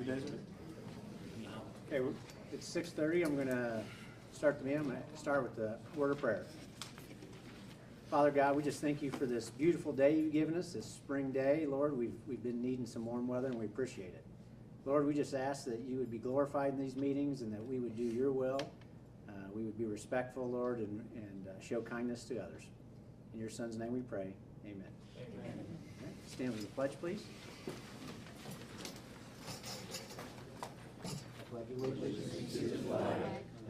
Happy days of it. Okay, it's 6:30. I'm going to start the meeting. I'm going to start with the word of prayer. Father God, we just thank you for this beautiful day you've given us, this spring day. Lord, we've been needing some warm weather, and we appreciate it. Lord, we just ask that you would be glorified in these meetings and that we would do your will. We would be respectful, Lord, and show kindness to others. In your Son's name we pray. Amen. Amen. Okay, stand for the pledge, please. Pledge allegiance To the flag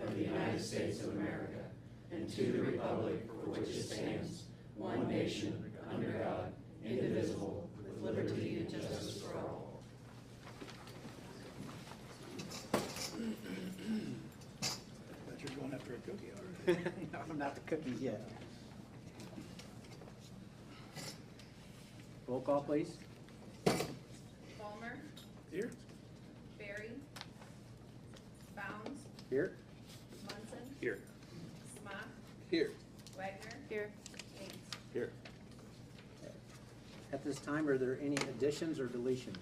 of the United States of America and to the republic for which it stands, one nation, under God, indivisible, with liberty and justice for all. Bet you're going after a cookie already. No, I'm not the cookies yet. Roll call, please. Palmer, Here? Barry, Bounds, Here. Munson, Here. Smock, Here. Wagner. Here. Haynes. Here. At this time, are there any additions or deletions?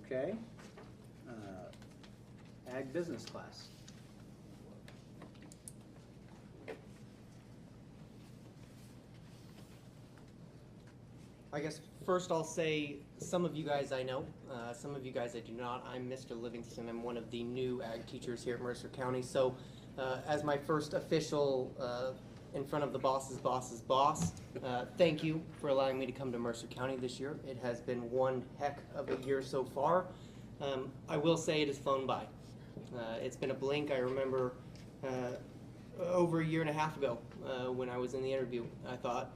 Okay. Ag business class. I guess first I'll say some of you guys I know, some of you guys I do not. I'm Mr. Livingston. I'm one of the new ag teachers here at Mercer County. So as my first official in front of the boss's boss, thank you for allowing me to come to Mercer County this year. It has been one heck of a year so far. I will say it has flown by. It's been a blink. I remember over a year and a half ago when I was in the interview, I thought,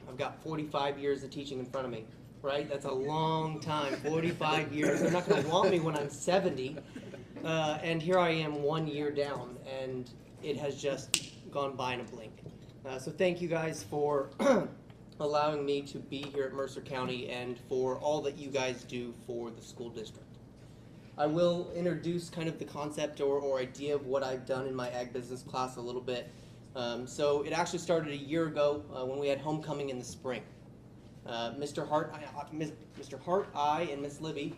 I've got 45 years of teaching in front of me, right? That's a long time, 45 years. They're not going to want me when I'm 70. And here I am 1 year down, and it has just gone by in a blink. So thank you guys for allowing me to be here at Mercer County and for all that you guys do for the school district. I will introduce kind of the concept or idea of what I've done in my ag business class a little bit. So it actually started a year ago when we had homecoming in the spring. Mr. Hart, I, and Miss Libby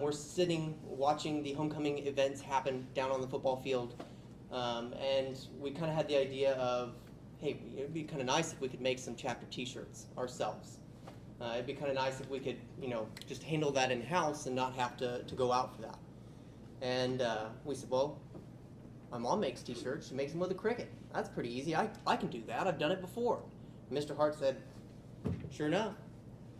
were sitting watching the homecoming events happen down on the football field, and we kind of had the idea of, hey, it'd be kind of nice if we could make some chapter T-shirts ourselves. It'd be kind of nice if we could, just handle that in-house and not have to go out for that. And we said, well, my mom makes T-shirts. She makes them with a cricket. That's pretty easy. I can do that. I've done it before. Mr. Hart said, sure enough.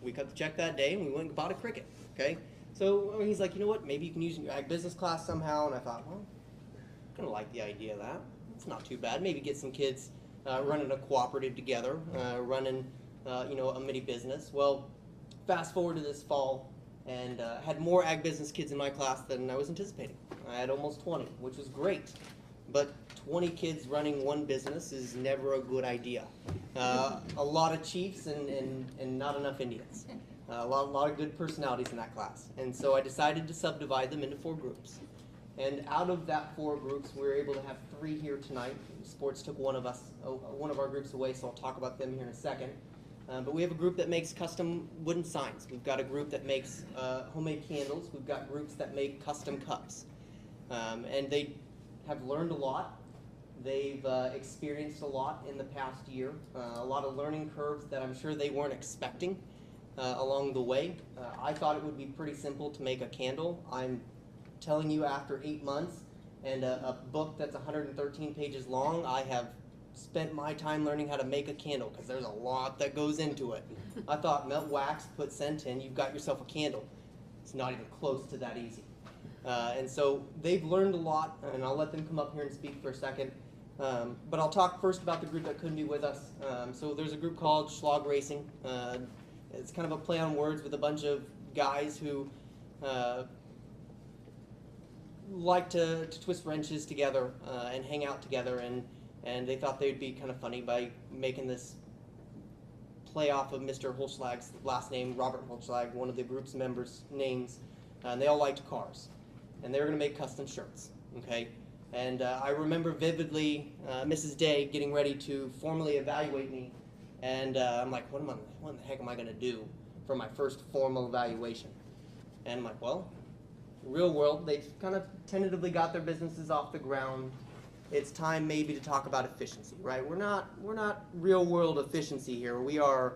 We cut the check that day and we went and bought a cricket. Okay? So he's like, you know what? Maybe you can use it in your ag business class somehow. And I thought, well, I kind of like the idea of that. It's not too bad. Maybe get some kids running a cooperative together, running a mini business. Well, fast forward to this fall, and had more ag business kids in my class than I was anticipating. I had almost 20, which was great. But 20 kids running one business is never a good idea. A lot of chiefs and not enough Indians. A lot of good personalities in that class. And so I decided to subdivide them into 4 groups. And out of that 4 groups, we were able to have 3 here tonight. Sports took one of our groups away, so I'll talk about them here in a second. But we have a group that makes custom wooden signs. We've got a group that makes homemade candles. We've got groups that make custom cups. And they have learned a lot. They've experienced a lot in the past year. A lot of learning curves that I'm sure they weren't expecting along the way. I thought it would be pretty simple to make a candle. I'm telling you, after 8 months and a book that's 113 pages long, I have spent my time learning how to make a candle because there's a lot that goes into it. I thought melt wax, put scent in, you've got yourself a candle. It's not even close to that easy. And so they've learned a lot, and I'll let them come up here and speak for a second. But I'll talk first about the group that couldn't be with us. So there's a group called Schlag Racing. It's kind of a play on words with a bunch of guys who like to twist wrenches together and hang out together, and they thought they'd be kind of funny by making this play off of Mr. Holzschlag's last name, Robert Holzschlag, one of the group's members' names, and they all liked cars. And they were going to make custom shirts, okay? And I remember vividly Mrs. Day getting ready to formally evaluate me, and I'm like, what in the heck am I going to do for my first formal evaluation. And I'm like, well, real world, they've kind of tentatively got their businesses off the ground. It's time maybe to talk about efficiency, right? We're not real world efficiency here. We're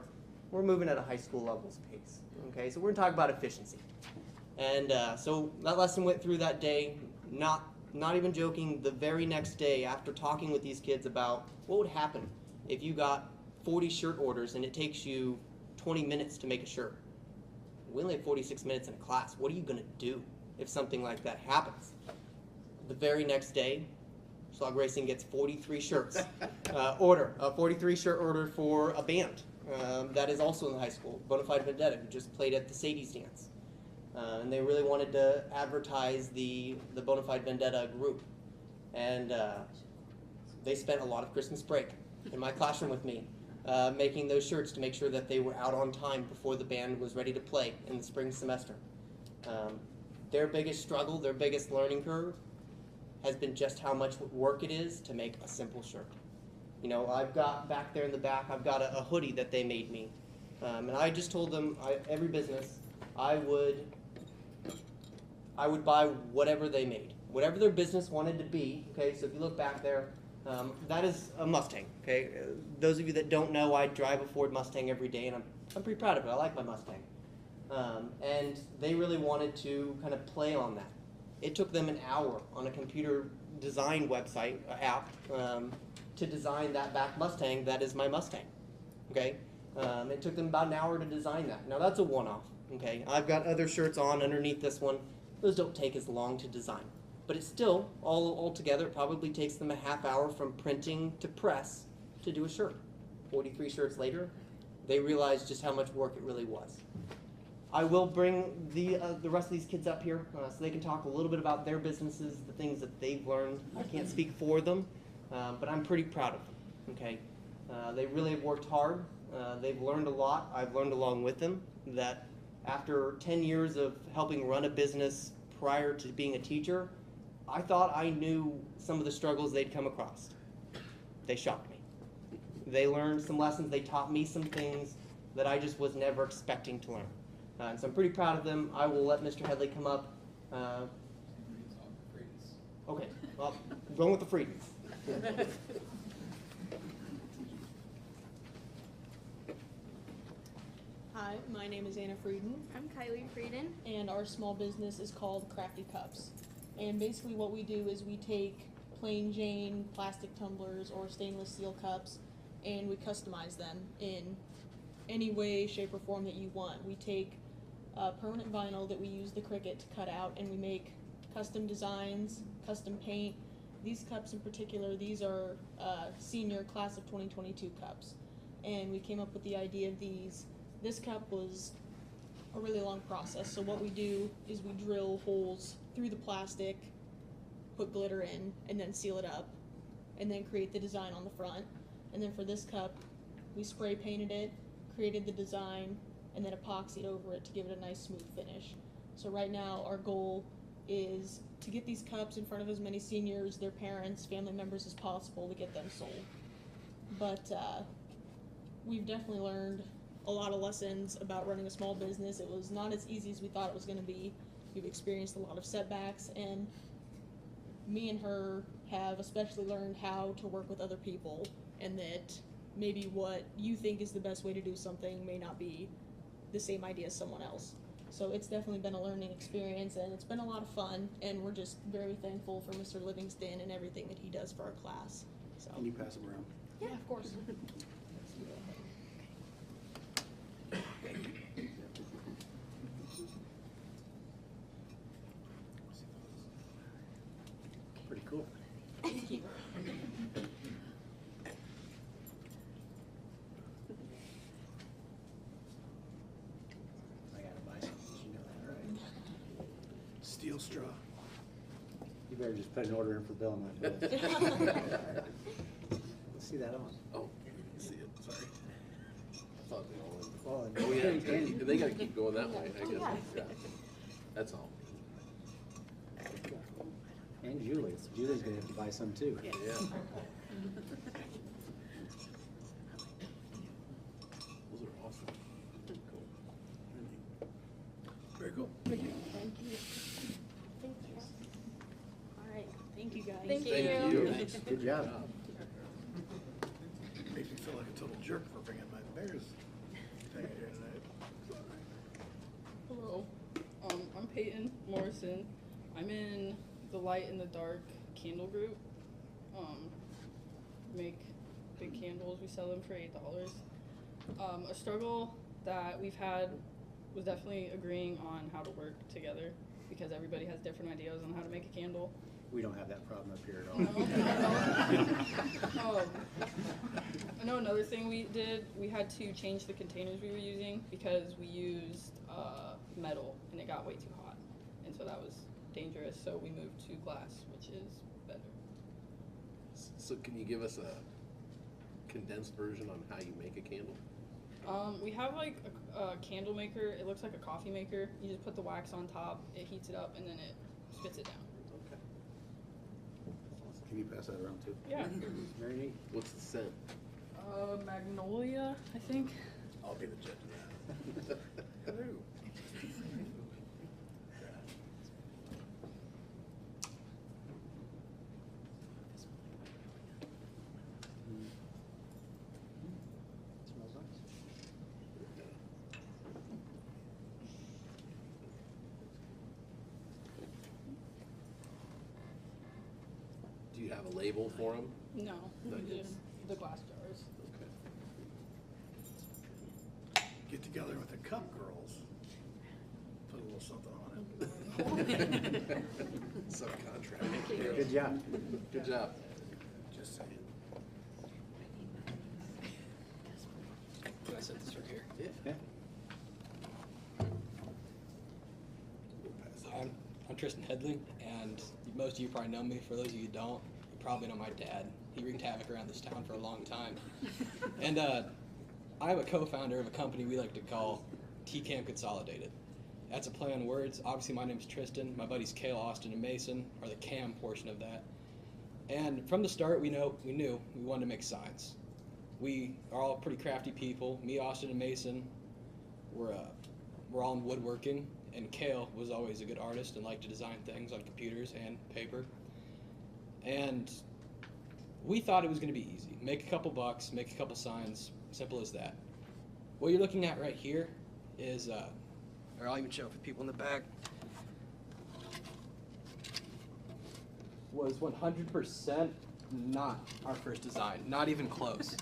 moving at a high school level's pace. Okay, so we're gonna talk about efficiency. And so that lesson went through that day. Not even joking. The very next day, after talking with these kids about what would happen if you got 40 shirt orders and it takes you 20 minutes to make a shirt. We only have 46 minutes in a class. What are you gonna do if something like that happens? The very next day, Slug Racing gets 43 shirts a 43 shirt order for a band that is also in the high school, Bonafide Vendetta, who just played at the Sadie's dance. And they really wanted to advertise the Bonafide Vendetta group. And they spent a lot of Christmas break in my classroom with me, making those shirts to make sure that they were out on time before the band was ready to play in the spring semester. Their biggest struggle, their biggest learning curve, has been just how much work it is to make a simple shirt. You know, I've got back there in the back, I've got a hoodie that they made me. And I just told them, every business, I would buy whatever they made. Whatever their business wanted to be, okay? So if you look back there, that is a Mustang, okay? Those of you that don't know, I drive a Ford Mustang every day, and I'm pretty proud of it. I like my Mustang. And they really wanted to kind of play on that. It took them an hour on a computer design website, app, to design that back Mustang that is my Mustang, okay? It took them about an hour to design that. Now that's a one-off, okay? I've got other shirts on underneath this one. Those don't take as long to design. But it's still, all together, it probably takes them a half hour from printing to press to do a shirt. 43 shirts later, they realized just how much work it really was. I will bring the rest of these kids up here so they can talk a little bit about their businesses, the things that they've learned. I can't speak for them, but I'm pretty proud of them, okay? They really have worked hard. They've learned a lot. I've learned along with them that after 10 years of helping run a business prior to being a teacher, I thought I knew some of the struggles they'd come across. They shocked me. They learned some lessons. They taught me some things that I just was never expecting to learn. And so I'm pretty proud of them. I will let Mr. Headley come up. Okay, well, going with the Friedens. Hi, my name is Anna Frieden, I'm Kylie Frieden. and our small business is called Crafty Cups. And basically what we do is we take plain Jane plastic tumblers or stainless steel cups and we customize them in any way, shape, or form that you want. We take permanent vinyl that we use the Cricut to cut out and we make custom designs, custom paint. These cups in particular, these are senior class of 2022 cups. And we came up with the idea of these. This cup was a really long process. So what we do is we drill holes through the plastic, put glitter in, and then seal it up, and then create the design on the front. And then for this cup, we spray painted it, created the design, and then epoxied over it to give it a nice smooth finish. So right now our goal is to get these cups in front of as many seniors, their parents, family members as possible to get them sold. But we've definitely learned a lot of lessons about running a small business. It was not as easy as we thought it was going to be. We've experienced a lot of setbacks, and me and her have especially learned how to work with other people, and that maybe what you think is the best way to do something may not be the same idea as someone else. So it's definitely been a learning experience, and it's been a lot of fun, and we're just very thankful for Mr. Livingston and everything that he does for our class. So. Can you pass them around? Yeah, of course. Pretty cool. Thank you. I gotta buy some. You know that, right? Steel straw. You better just put an order in for Bill and my bill. Let's see that on. Oh, see it, sorry. I thought they all Well, went. Oh, yeah, they gotta keep going that way, I guess, yeah. That's all. And Julie's. Julie's gonna have to buy some too. Yeah. Those are awesome. Cool. Thank Thank you. you. Good job. Makes me feel like a total jerk for bringing my Bears thing here tonight. Hello, I'm Peyton Morrison. I'm in the Light and the Dark candle group. Make big candles. We sell them for $8. A struggle that we've had was definitely agreeing on how to work together because everybody has different ideas on how to make a candle. We don't have that problem up here at all. I know another thing we did, we had to change the containers we were using because we used metal and it got way too hot. And so that was dangerous, so we moved to glass, which is better. So can you give us a condensed version on how you make a candle? We have like a candle maker. It looks like a coffee maker. You just put the wax on top, it heats it up, and then it spits it down. Okay. Can you pass that around too? Yeah. Very neat. What's the scent? Magnolia, I think. I'll be the judge of that. Hello. Smells nice. Do you have a label for them? No, Not yet. just the glass jars. Okay. Get together with the Cup Girls. Put a little something on it. Subcontract. Good job. Good job. Just saying. Can I set this right here? Yeah. Yeah. I'm Tristan Headley, and most of you probably know me. For those of you who don't, you probably know my dad. He wreaked havoc around this town for a long time. And I'm a co-founder of a company we like to call TCAM Consolidated. That's a play on words. Obviously, my name's Tristan. My buddies Kale, Austin, and Mason are the CAM portion of that. And from the start, we knew we wanted to make signs. We are all pretty crafty people. Me, Austin, and Mason, we're all in woodworking, and Kale was always a good artist and liked to design things on computers and paper. And we thought it was going to be easy. Make a couple bucks, make a couple signs, simple as that. What you're looking at right here is, or I'll even show it for people in the back, was 100% not our first design, not even close.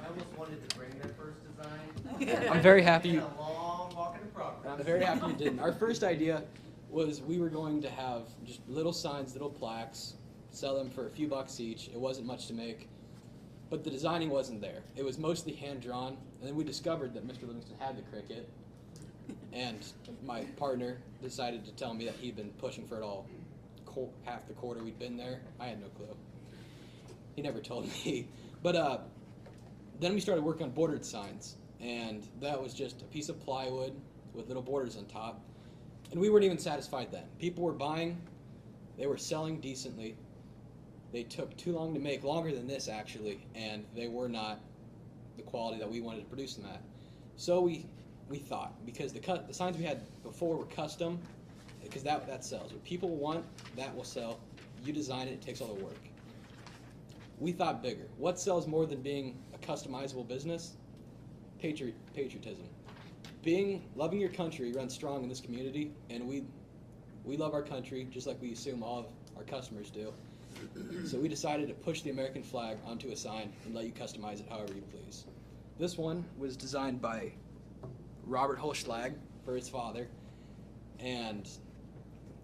I almost wanted to bring their first design. I'm very happy. It's been a long walk in progress. I'm very happy you didn't. Our first idea was we were going to have just little signs, little plaques, sell them for a few bucks each. It wasn't much to make, but the designing wasn't there. It was mostly hand-drawn, and then we discovered that Mr. Livingston had the Cricut, and my partner decided to tell me that he'd been pushing for it all half the quarter we'd been there. I had no clue. He never told me. But then we started working on bordered signs, and that was just a piece of plywood with little borders on top. And we weren't even satisfied then. People were buying, they were selling decently. They took too long to make, longer than this actually, and they were not the quality that we wanted to produce them at. So we thought, because the signs we had before were custom, because that sells. What people want, that will sell. You design it, it takes all the work. We thought bigger. What sells more than being a customizable business? Patriotism. Loving your country runs strong in this community, and we love our country just like we assume all of our customers do. So we decided to push the American flag onto a sign and let you customize it however you please. This one was designed by Robert Holschlag for his father, and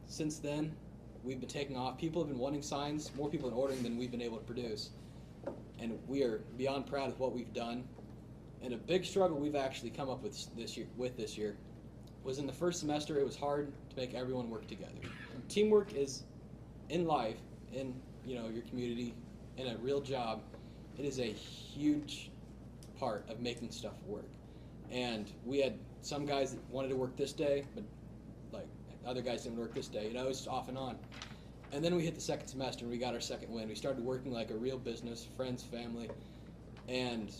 since then we've been taking off. People have been wanting signs, more people have been ordering than we've been able to produce, and we are beyond proud of what we've done. And a big struggle we've actually come up with this year was in the first semester. It was hard to make everyone work together. Teamwork is in life, in your community, in a real job. It is a huge part of making stuff work. And we had some guys that wanted to work this day, but like other guys didn't work this day. It's off and on. And then we hit the second semester and we got our second win. We started working like a real business, friends, family, and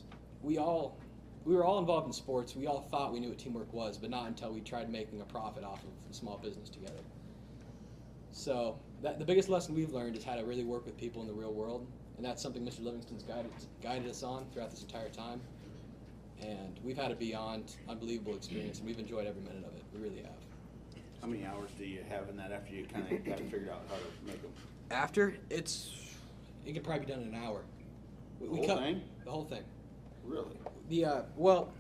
we were all involved in sports. We all thought we knew what teamwork was, but not until we tried making a profit off of a small business together. So the biggest lesson we've learned is how to really work with people in the real world, and that's something Mr. Livingston's guided us on throughout this entire time. And we've had a beyond unbelievable experience, and we've enjoyed every minute of it. We really have. How many hours do you have in that after you kind of got figured out how to make them? After, it can probably be done in an hour. The whole thing? The whole thing. Really? Well,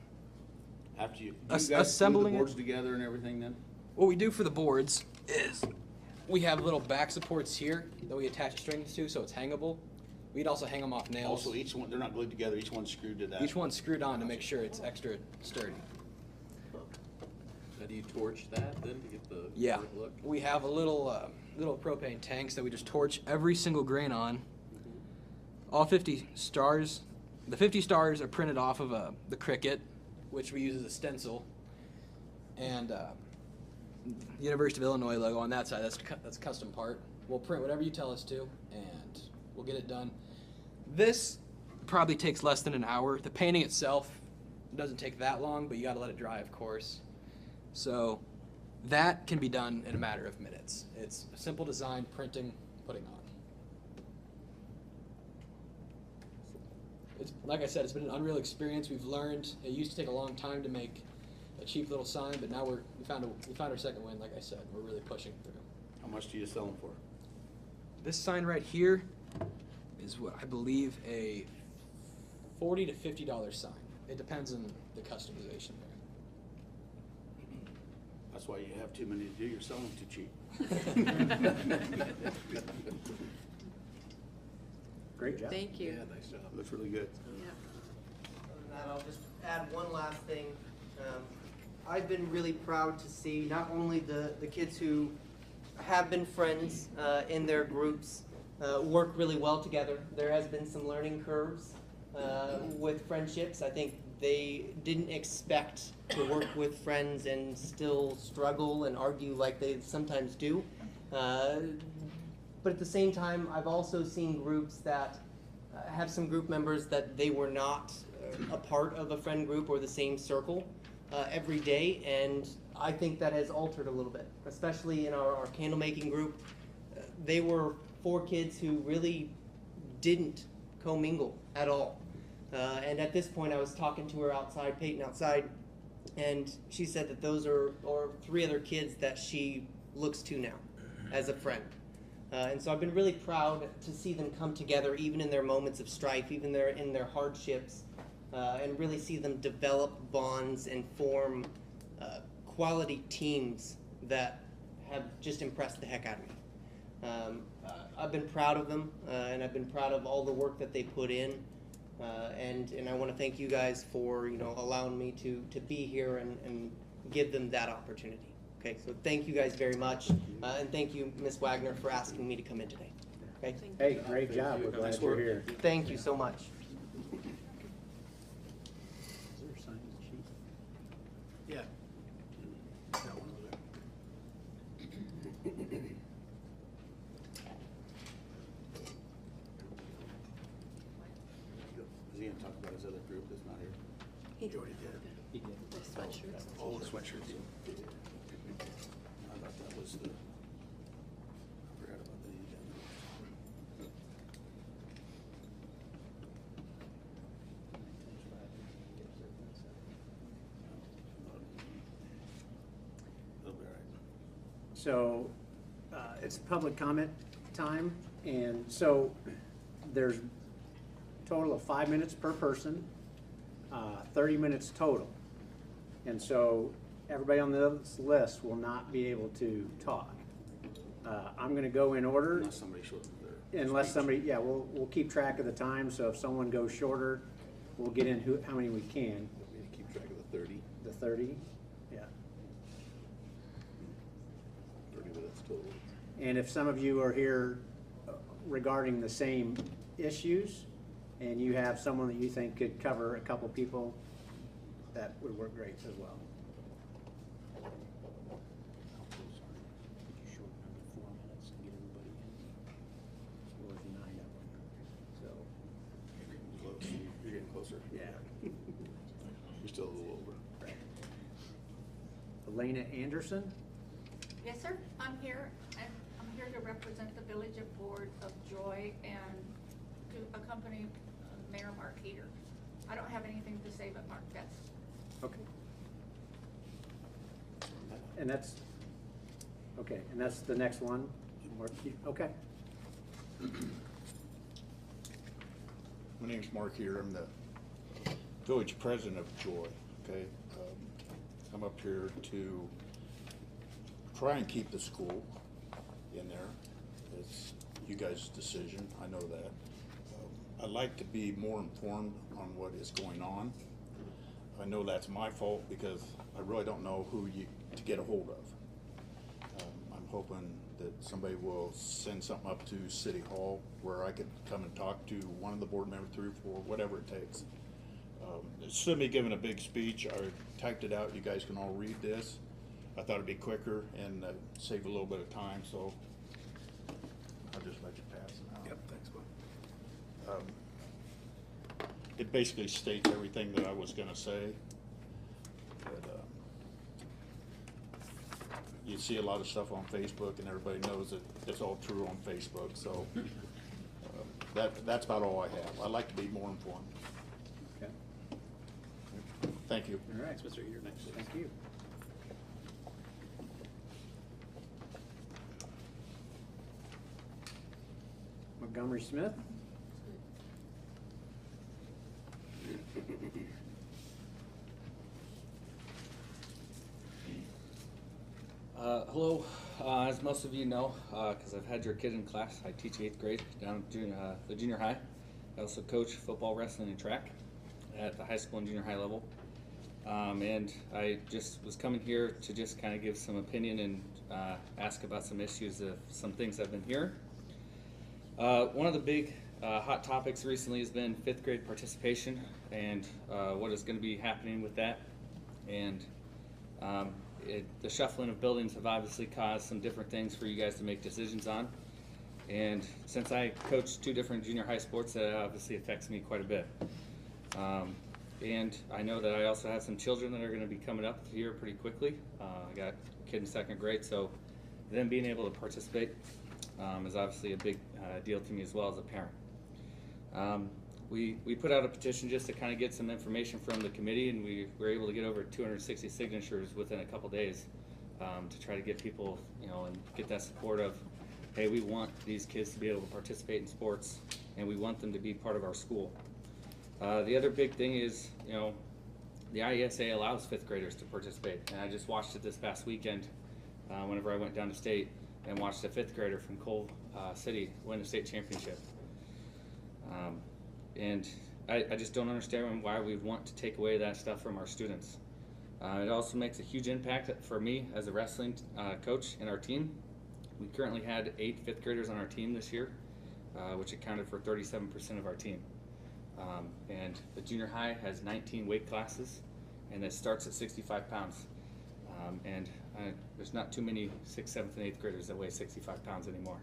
After you guys glue assembling the it- boards together and everything then? what we do for the boards is we have little back supports here that we attach strings to, so it's hangable. We'd also hang them off nails. Also, each one, they're not glued together, each one's screwed to that. Each one's screwed on to make sure it's extra sturdy. How do you torch that then to get the Yeah, correct look? we have a little propane tanks that we just torch every single grain on. All 50 stars. The 50 stars are printed off of the Cricut, which we use as a stencil, and the University of Illinois logo on that side. That's a custom part. We'll print whatever you tell us to, and we'll get it done. This probably takes less than an hour. The painting itself doesn't take that long, but you got to let it dry, of course. So that can be done in a matter of minutes. It's a simple design, printing, putting on. It's, like I said, it's been an unreal experience. We've learned. It used to take a long time to make a cheap little sign, but now we found our second win. Like I said, we're really pushing through. How much do you sell them for? This sign right here is what I believe a $40 to $50 sign. It depends on the customization there. That's why you have too many to do, you're selling too cheap. Great job. Thank you. Yeah, nice job. Looks really good. Yeah. Other than that, I'll just add one last thing. I've been really proud to see not only the kids who have been friends in their groups work really well together. There has been some learning curves with friendships. I think they didn't expect to work with friends and still struggle and argue like they sometimes do. But at the same time, I've also seen groups that have some group members that they were not a part of a friend group or the same circle every day, and I think that has altered a little bit, especially in our candle making group. They were 4 kids who really didn't commingle at all. And at this point, I was talking to her outside, Peyton outside, and she said that those are 3 other kids that she looks to now as a friend. And so I've been really proud to see them come together, even in their moments of strife, even in their hardships, and really see them develop bonds and form quality teams that have just impressed the heck out of me. I've been proud of them, and I've been proud of all the work that they put in. And I want to thank you guys for allowing me to be here and give them that opportunity. Okay, so thank you guys very much, and thank you, Ms. Wagner, for asking me to come in today. Okay, Hey, great job. We're glad you're here. thank you so much. Is there a sign sheet? Yeah. Got one over there. Is he gonna talk about his other group that's not here? He already did. He did. Sweatshirts. Oh, the sweatshirts. I thought that was the, I forgot about the. They'll be all right. So, it's public comment time, and so there's a total of 5 minutes per person, 30 minutes total. And so everybody on this list will not be able to talk. I'm gonna go in order. Unless somebody shows their. Unless speech. somebody, yeah, we'll keep track of the time, so if someone goes shorter, we'll get in how many we can. We need to keep track of the 30 The 30, yeah. minutes total. And if some of you are here regarding the same issues, and you have someone that you think could cover a couple people, that would work great as well. Close. You're getting closer. Yeah. You're still a little over. Elena Anderson? Yes, sir. I'm here. I'm here to represent the Village of Board of Joy and to accompany Mayor Mark Heater. I don't have anything to say, but Mark does. Okay. And that's, okay, and that's the next one? Okay. My name's Mark here. I'm the village president of Joy, okay? I'm up here to try and keep the school in there. It's you guys' decision, I know that. I'd like to be more informed on what is going on. I know that's my fault because I really don't know who to get a hold of. I'm hoping that somebody will send something up to City Hall where I could come and talk to one of the board members, 3 or 4, whatever it takes. Instead of me giving a big speech, I typed it out. You guys can all read this. I thought it'd be quicker and save a little bit of time, so I'll just let you pass it out. Yep, thanks, Bob. It basically states everything that I was gonna say. But, you see a lot of stuff on Facebook, and everybody knows that it's all true on Facebook. So that's about all I have. I'd like to be more informed. Okay. Thank you. All right. Mr. You're next. Thank you. Montgomery Smith? Hello, as most of you know, because I've had your kid in class, I teach 8th grade down at the junior high. I also coach football, wrestling, and track at the high school and junior high level. And I just was coming here to just kind of give some opinion and ask about some issues of some things I've been hearing. One of the big hot topics recently has been 5th grade participation and what is going to be happening with that. And the shuffling of buildings have obviously caused some different things for you guys to make decisions on. And since I coach 2 different junior high sports, that obviously affects me quite a bit. And I know that I also have some children that are going to be coming up here pretty quickly. I got a kid in 2nd grade, so them being able to participate is obviously a big deal to me as well as a parent. We put out a petition just to kind of get some information from the committee, and we were able to get over 260 signatures within a couple days to try to get people, and get that support of, hey, we want these kids to be able to participate in sports, and we want them to be part of our school. The other big thing is, the IESA allows 5th graders to participate, and I just watched it this past weekend whenever I went down to state and watched a 5th grader from Cole City win the state championship. And I just don't understand why we want to take away that stuff from our students. It also makes a huge impact for me as a wrestling coach in our team. We currently had 8 5th graders on our team this year, which accounted for 37% of our team. And the junior high has 19 weight classes, and it starts at 65 pounds. And there's not too many 6th, 7th, and 8th graders that weigh 65 pounds anymore.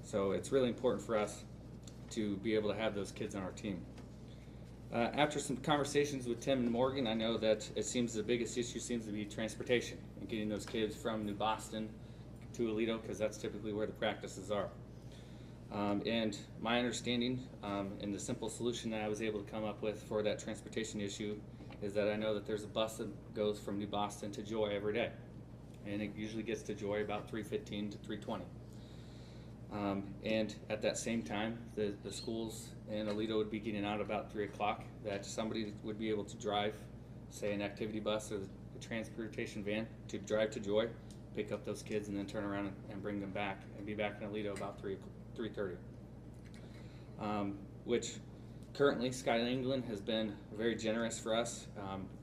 So it's really important for us to be able to have those kids on our team. After some conversations with Tim and Morgan, I know that it seems the biggest issue seems to be transportation and getting those kids from New Boston to Aledo, because that's typically where the practices are. And my understanding and the simple solution that I was able to come up with for that transportation issue is that I know that there's a bus that goes from New Boston to Joy every day, and it usually gets to Joy about 3:15 to 3:20. And at that same time, the schools in Aledo would be getting out about 3 o'clock, that somebody would be able to drive, say, an activity bus or a transportation van to drive to Joy, pick up those kids, and then turn around and bring them back and be back in Aledo about 3:30. Which currently Skyline England has been very generous for us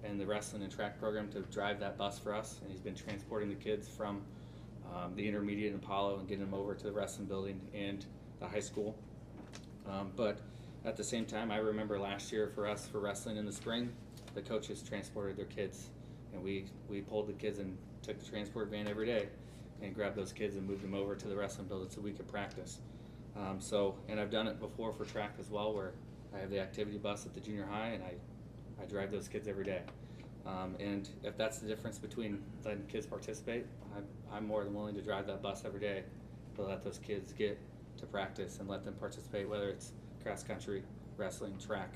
and the wrestling and track program to drive that bus for us, and he's been transporting the kids from the intermediate in Apollo and getting them over to the wrestling building and the high school. But at the same time, I remember last year for us for wrestling in the spring, the coaches transported their kids, and we pulled the kids and took the transport van every day and grabbed those kids and moved them over to the wrestling building so we could practice. And I've done it before for track as well, where I have the activity bus at the junior high, and I drive those kids every day. And if that's the difference between letting kids participate, I'm more than willing to drive that bus every day to let those kids get to practice and let them participate, whether it's cross country, wrestling, track,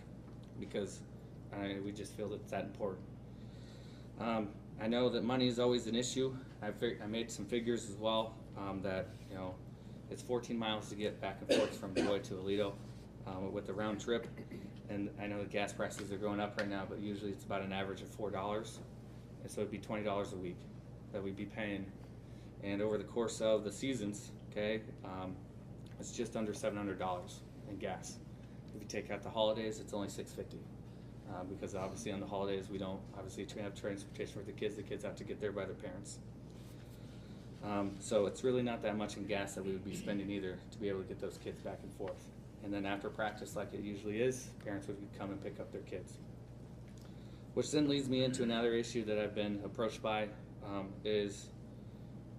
because we just feel that it's that important. I know that money is always an issue. I made some figures as well, that, you know, it's 14 miles to get back and forth from Joy to Aledo with the round trip. And I know the gas prices are going up right now, but usually it's about an average of $4. And so it'd be $20 a week that we'd be paying. And over the course of the seasons, okay, it's just under $700 in gas. If you take out the holidays, it's only $650. Because obviously on the holidays we don't obviously have transportation for the kids have to get there by their parents. So it's really not that much in gas that we would be spending either to be able to get those kids back and forth. And then after practice, like it usually is, parents would come and pick up their kids. Which then leads me into another issue that I've been approached by, is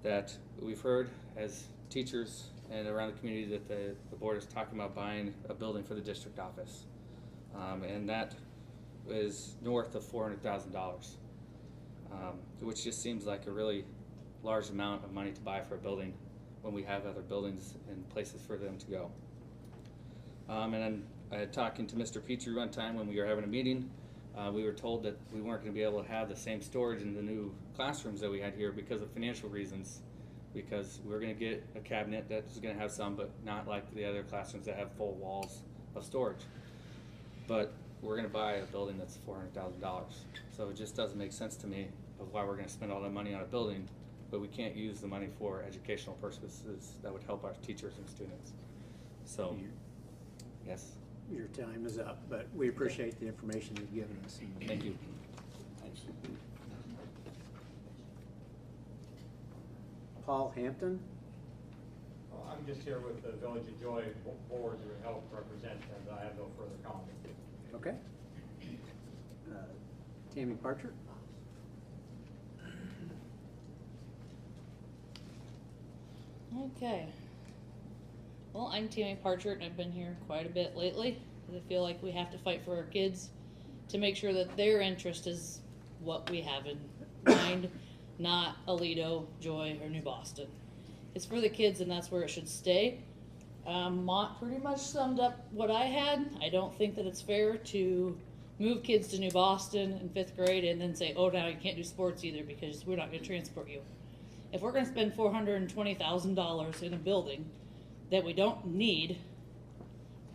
that we've heard as teachers and around the community that the board is talking about buying a building for the district office. And that is north of $400,000, which just seems like a really large amount of money to buy for a building when we have other buildings and places for them to go. And then I had talking to Mr. Petrie one time when we were having a meeting. We were told that we weren't going to be able to have the same storage in the new classrooms that we had here because of financial reasons, because we're going to get a cabinet that's going to have some, but not like the other classrooms that have full walls of storage. But we're going to buy a building that's $400,000. So it just doesn't make sense to me of why we're going to spend all that money on a building, but we can't use the money for educational purposes that would help our teachers and students. So, yes. Your time is up, but we appreciate the information you've given us. Thank you. Thanks. Paul Hampton? Well, I'm just here with the Village of Joy board to help represent, and I have no further comment. Okay. Tammy Parcher? Okay. Well, I'm Tammy Parcher, and I've been here quite a bit lately. I feel like we have to fight for our kids to make sure that their interest is what we have in mind, not Aledo, Joy, or New Boston. It's for the kids, and that's where it should stay. Mont pretty much summed up what I had. I don't think that it's fair to move kids to New Boston in 5th grade and then say, oh, now you can't do sports either because we're not going to transport you. If we're going to spend $420,000 in a building that we don't need,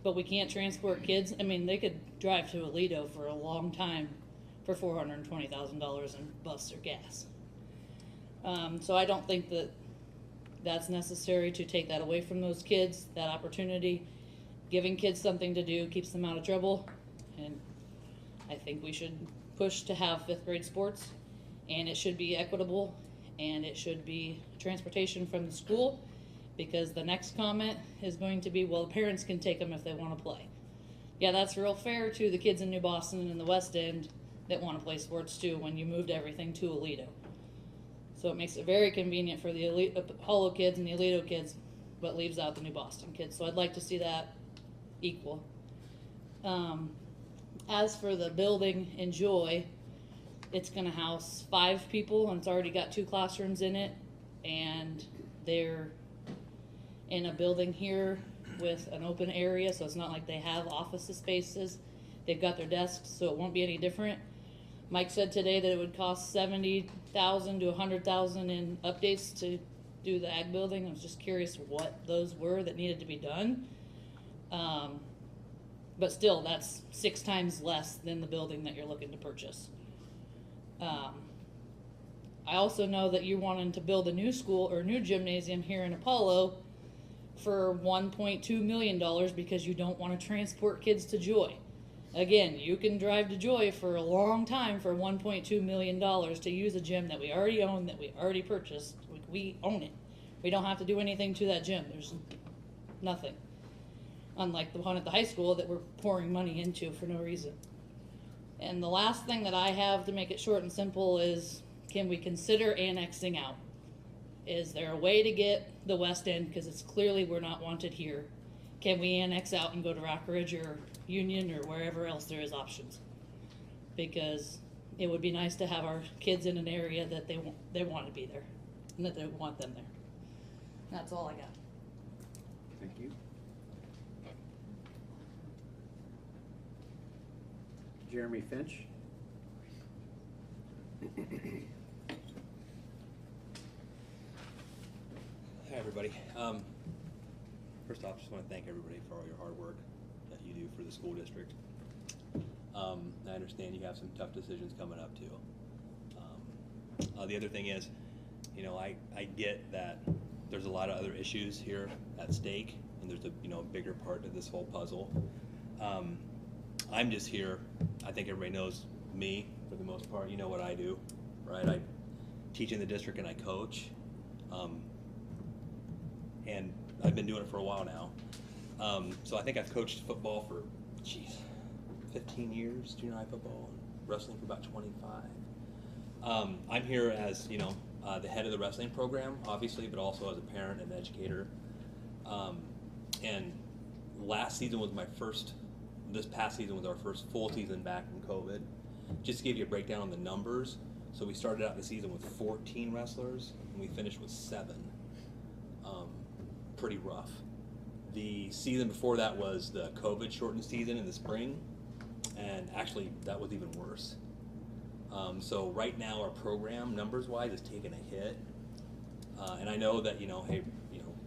but we can't transport kids, I mean, they could drive to Aledo for a long time for $420,000 in bus or gas. So I don't think that that's necessary to take that away from those kids, that opportunity. Giving kids something to do keeps them out of trouble, and I think we should push to have 5th grade sports, and it should be equitable, and it should be transportation from the school, because the next comment is going to be, well, the parents can take them if they want to play. Yeah, that's real fair to the kids in New Boston and the West End that want to play sports too when you moved everything to Aledo. So it makes it very convenient for the Apollo kids and the Aledo kids, but leaves out the New Boston kids. So I'd like to see that equal. As for the building in Joy, it's going to house 5 people, and it's already got 2 classrooms in it, and they're in a building here with an open area, so it's not like they have office spaces. They've got their desks, so it won't be any different. Mike said today that it would cost $70,000 to $100,000 in updates to do the ag building. I was just curious what those were that needed to be done. But still, that's 6 times less than the building that you're looking to purchase. I also know that you're wanting to build a new school or a new gymnasium here in Apollo for $1.2 million because you don't want to transport kids to Joy. Again, you can drive to Joy for a long time for $1.2 million to use a gym that we already own, that we already purchased. We own it. We don't have to do anything to that gym. There's nothing. Unlike the one at the high school that we're pouring money into for no reason. And the last thing that I have to make it short and simple is, can we consider annexing out? Is there a way to get the West End, because it's clearly we're not wanted here, can we annex out and go to Rockridge or Union or wherever else there is options? Because it would be nice to have our kids in an area that they want to be there and that they want them there. That's all I got. Thank you. Jeremy Finch. Hi, everybody. First off, just want to thank everybody for all your hard work that you do for the school district. I understand you have some tough decisions coming up too. The other thing is, you know, I get that there's a lot of other issues here at stake, and there's a bigger part to this whole puzzle. I'm just here. I think everybody knows me for the most part. You know what I do, right? I teach in the district and I coach. And I've been doing it for a while now. So I think I've coached football for, 15 years, junior high football, and wrestling for about 25. I'm here as, the head of the wrestling program, obviously, but also as a parent and educator. And last season was this past season was our first full season back from COVID. Just to give you a breakdown on the numbers, so we started out the season with 14 wrestlers, and we finished with 7. Pretty rough. The season before that was the COVID shortened season in the spring, and actually that was even worse. So right now our program numbers wise is taking a hit, and I know that the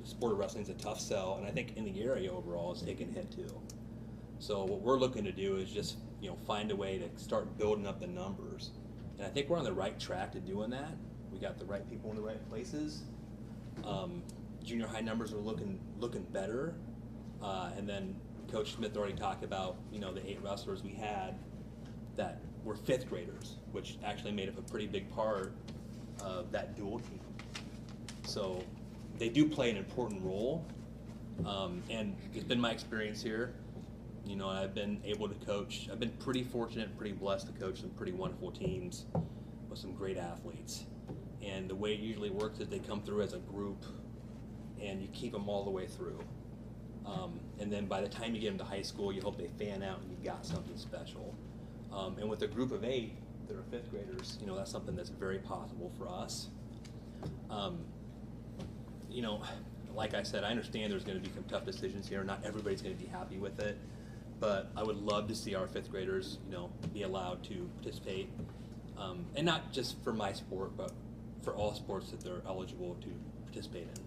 sport of wrestling is a tough sell, and I think in the area overall it's taking a hit too. So what we're looking to do is just find a way to start building up the numbers, and I think we're on the right track to doing that. We got the right people in the right places. Junior high numbers are looking better, and then Coach Smith already talked about the 8 wrestlers we had that were 5th graders, which actually made up a pretty big part of that dual team. So they do play an important role, and it's been my experience here. I've been able to coach. I've been pretty fortunate, pretty blessed to coach some pretty wonderful teams with some great athletes. And the way it usually works is they come through as a group, and you keep them all the way through. And then by the time you get them to high school, you hope they fan out and you've got something special. And with a group of 8 that are 5th graders, that's something that's very possible for us. Like I said, I understand there's going to be some tough decisions here. Not everybody's going to be happy with it, but I would love to see our 5th graders, be allowed to participate, and not just for my sport, but for all sports that they're eligible to participate in.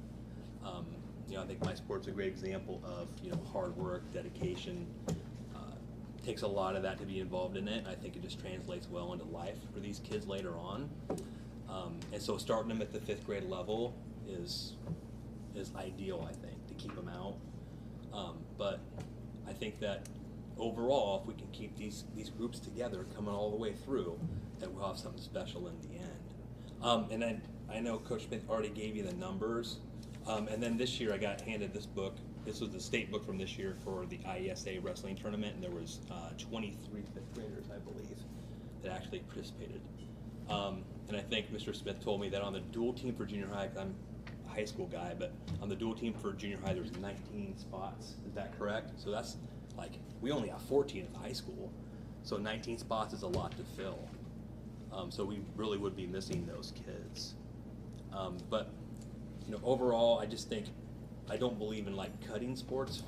I think my sport's a great example of hard work, dedication. Takes a lot of that to be involved in it. I think it just translates well into life for these kids later on. And so starting them at the 5th grade level is ideal, I think, to keep them out. But I think that overall, if we can keep these groups together coming all the way through, that we'll have something special in the end. And then I know Coach Smith already gave you the numbers. And then this year I got handed this book. This was the state book from this year for the IESA wrestling tournament, and there was 23 5th graders, I believe, that actually participated. And I think Mr. Smith told me that on the dual team for junior high, 'cause I'm a high school guy, but on the dual team for junior high, there's 19 spots. Is that correct? So that's we only have 14 at the high school. So 19 spots is a lot to fill. So we really would be missing those kids. But overall, I just think I don't believe in cutting sports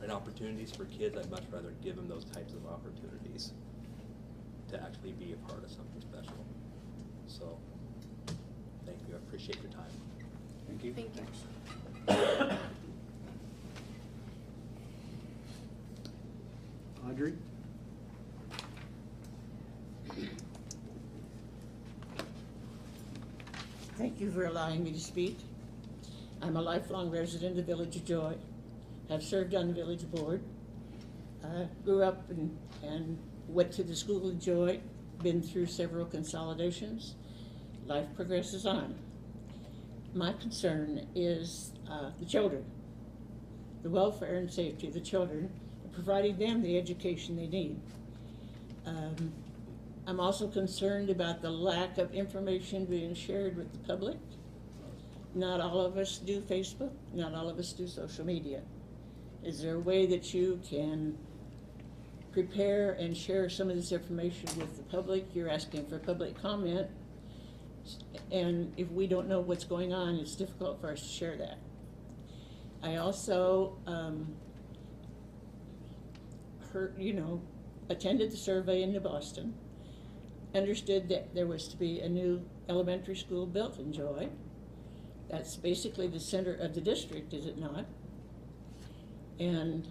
and opportunities for kids. I'd much rather give them those types of opportunities to actually be a part of something special. So, thank you. I appreciate your time. Thank you. Thank you. Thanks. Audrey? Thank you for allowing me to speak. I'm a lifelong resident of the Village of Joy. Have served on the village board. Grew up and went to the School of Joy. Been through several consolidations. Life progresses on. My concern is the children, the welfare and safety of the children, and providing them the education they need. I'm also concerned about the lack of information being shared with the public. Not all of us do Facebook, not all of us do social media. Is there a way that you can prepare and share some of this information with the public? You're asking for public comment, and if we don't know what's going on, it's difficult for us to share that. I also attended the survey in New Boston, understood that there was to be a new elementary school built in Joy. That's basically the center of the district, is it not? And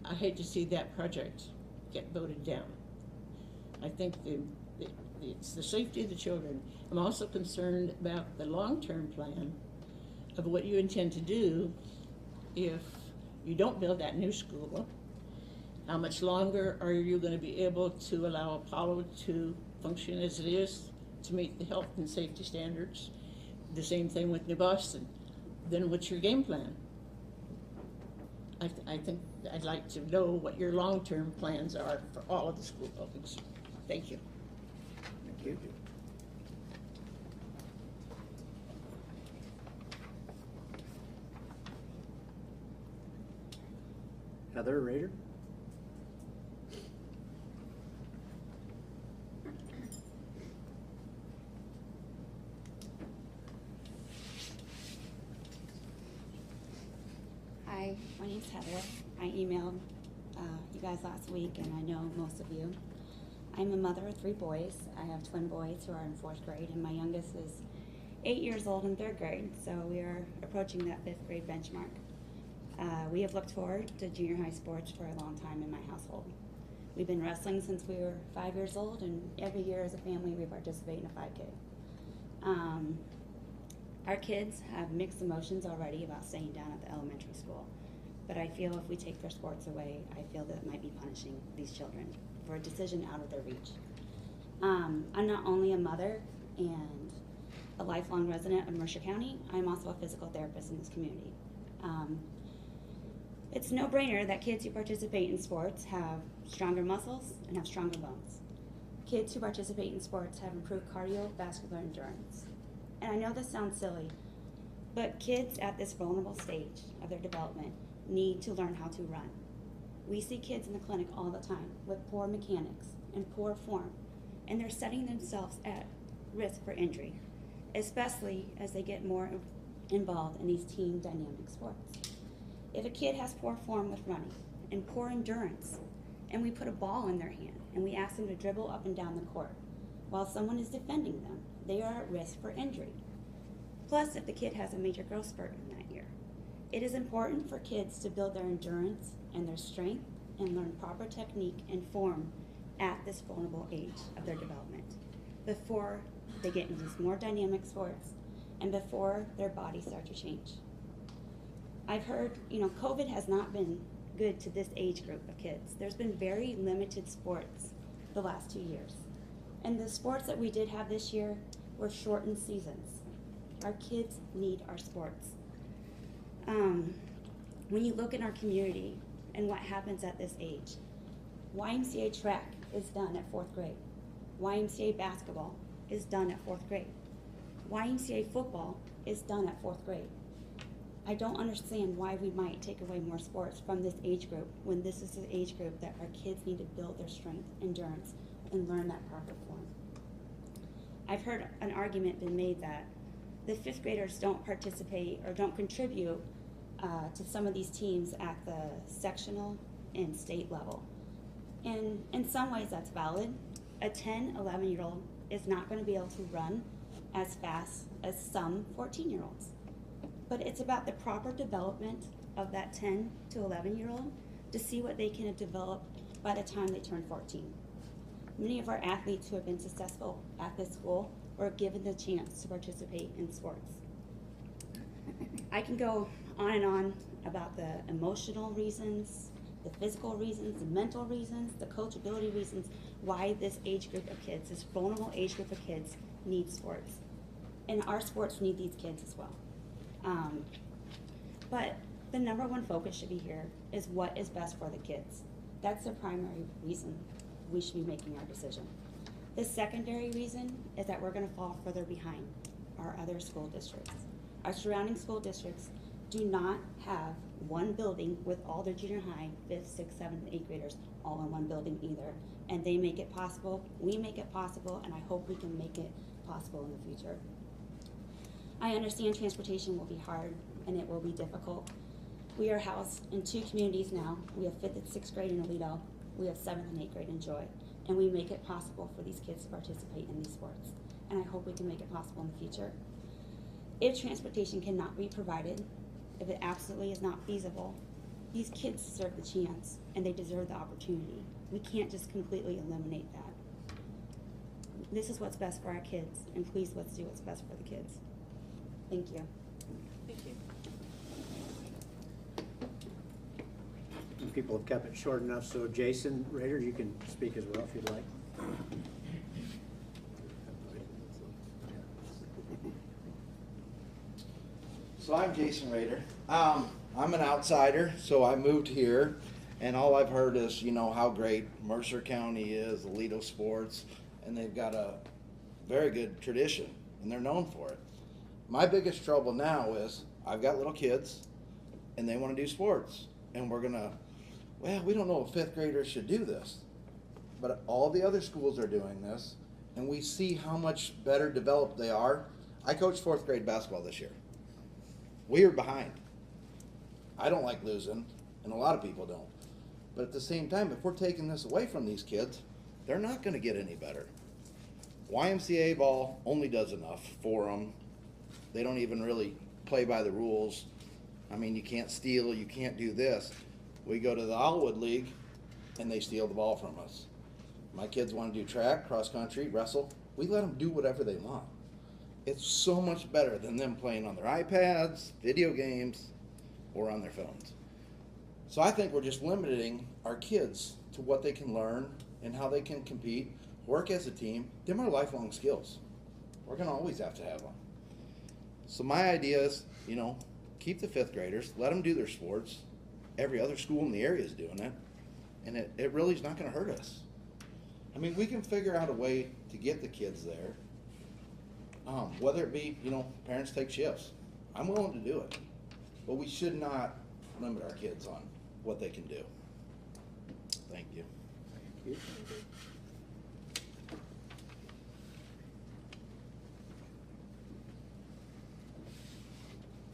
I hate to see that project get voted down. I think it's the safety of the children. I'm also concerned about the long-term plan of what you intend to do if you don't build that new school. How much longer are you going to be able to allow Apollo to function as it is to meet the health and safety standards? The same thing with New Boston. Then what's your game plan? I think I'd like to know what your long-term plans are for all of the school buildings. Thank you. Thank you. Heather Rader? Hi, my name's Heather. I emailed you guys last week, and I know most of you. I'm a mother of 3 boys. I have twin boys who are in 4th grade, and my youngest is 8 years old in 3rd grade, so we are approaching that 5th grade benchmark. We have looked forward to junior high sports for a long time in my household. We've been wrestling since we were 5 years old, and every year as a family we participate in a 5K. Our kids have mixed emotions already about staying down at the elementary school, but I feel if we take their sports away, I feel that it might be punishing these children for a decision out of their reach. I'm not only a mother and a lifelong resident of Mercer County, I'm also a physical therapist in this community. It's no brainer that kids who participate in sports have stronger muscles and have stronger bones. Kids who participate in sports have improved cardiovascular endurance. And I know this sounds silly, but kids at this vulnerable stage of their development need to learn how to run. We see kids in the clinic all the time with poor mechanics and poor form, and they're setting themselves at risk for injury, especially as they get more involved in these team dynamic sports. If a kid has poor form with running and poor endurance, and we put a ball in their hand and we ask them to dribble up and down the court while someone is defending them, they are at risk for injury. Plus, if the kid has a major growth spurt in that year. It is important for kids to build their endurance and their strength and learn proper technique and form at this vulnerable age of their development before they get into these more dynamic sports and before their bodies start to change. I've heard, COVID has not been good to this age group of kids. There's been very limited sports the last 2 years. And the sports that we did have this year were shortened seasons. Our kids need our sports. When you look in our community and what happens at this age, YMCA track is done at 4th grade. YMCA basketball is done at 4th grade. YMCA football is done at 4th grade. I don't understand why we might take away more sports from this age group when this is the age group that our kids need to build their strength, endurance, and learn that proper form. I've heard an argument been made that the 5th graders don't participate or don't contribute to some of these teams at the sectional and state level. And in some ways that's valid. A 10, 11-year-old is not going to be able to run as fast as some 14-year-olds. But it's about the proper development of that 10 to 11-year-old to see what they can develop by the time they turn 14. Many of our athletes who have been successful at this school were given the chance to participate in sports. I can go on and on about the emotional reasons, the physical reasons, the mental reasons, the coachability reasons why this age group of kids, this vulnerable age group of kids, need sports. And our sports need these kids as well. But the number one focus should be here is what is best for the kids. That's the primary reason we should be making our decision. The secondary reason is that we're going to fall further behind our other school districts. Our surrounding school districts do not have one building with all their junior high, 5th, 6th, 7th, and 8th graders all in one building either. And they make it possible, we make it possible, and I hope we can make it possible in the future. I understand transportation will be hard and it will be difficult. We are housed in 2 communities now. We have 5th and 6th grade in Alito. We have 7th and 8th grade in Joy. And we make it possible for these kids to participate in these sports. And I hope we can make it possible in the future. If transportation cannot be provided, if it absolutely is not feasible, these kids deserve the chance and they deserve the opportunity. We can't just completely eliminate that. This is what's best for our kids, and please let's do what's best for the kids. Thank you. Thank you. And people have kept it short enough, so Jason Rader, you can speak as well if you'd like. So I'm Jason Rader. I'm an outsider, so I moved here, and all I've heard is, you know, how great Mercer County is, Alito sports, and they've got a very good tradition, and they're known for it. My biggest trouble now is I've got little kids, and they want to do sports, and we're gonna, well, we don't know if 5th graders should do this, but all the other schools are doing this, and we see how much better developed they are. I coached 4th grade basketball this year. We are behind. I don't like losing, and a lot of people don't. But at the same time, if we're taking this away from these kids, they're not going to get any better. YMCA ball only does enough for them. They don't even really play by the rules. I mean, you can't steal, you can't do this. We go to the Alwood League, and they steal the ball from us. My kids want to do track, cross country, wrestle. We let them do whatever they want. It's so much better than them playing on their iPads, video games, or on their phones. So I think we're just limiting our kids to what they can learn and how they can compete, work as a team. Them are lifelong skills. We're gonna always have to have them. So my idea is, you know, keep the 5th graders, let them do their sports. Every other school in the area is doing it, and it really is not gonna hurt us. I mean, we can figure out a way to get the kids there. Whether it be, you know, parents take shifts. I'm willing to do it. But we should not limit our kids on what they can do. Thank you. Thank you.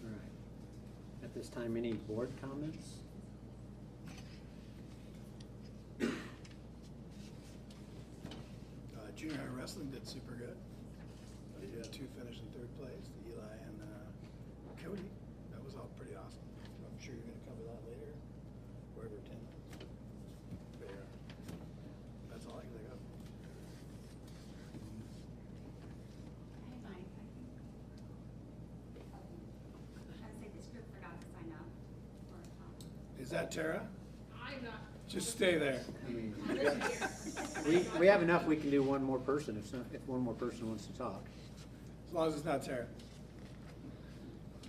All right. At this time, any board comments? Junior high wrestling did super good. The 2 finished in 3rd place, Eli and Cody. That was all pretty awesome. I'm sure you're going to cover that later, wherever attended. But yeah, that's all I can think of. Is that Tara? I'm not. Just stay there. I mean, we have enough. We can do one more person if one more person wants to talk. As long as it's not Tara.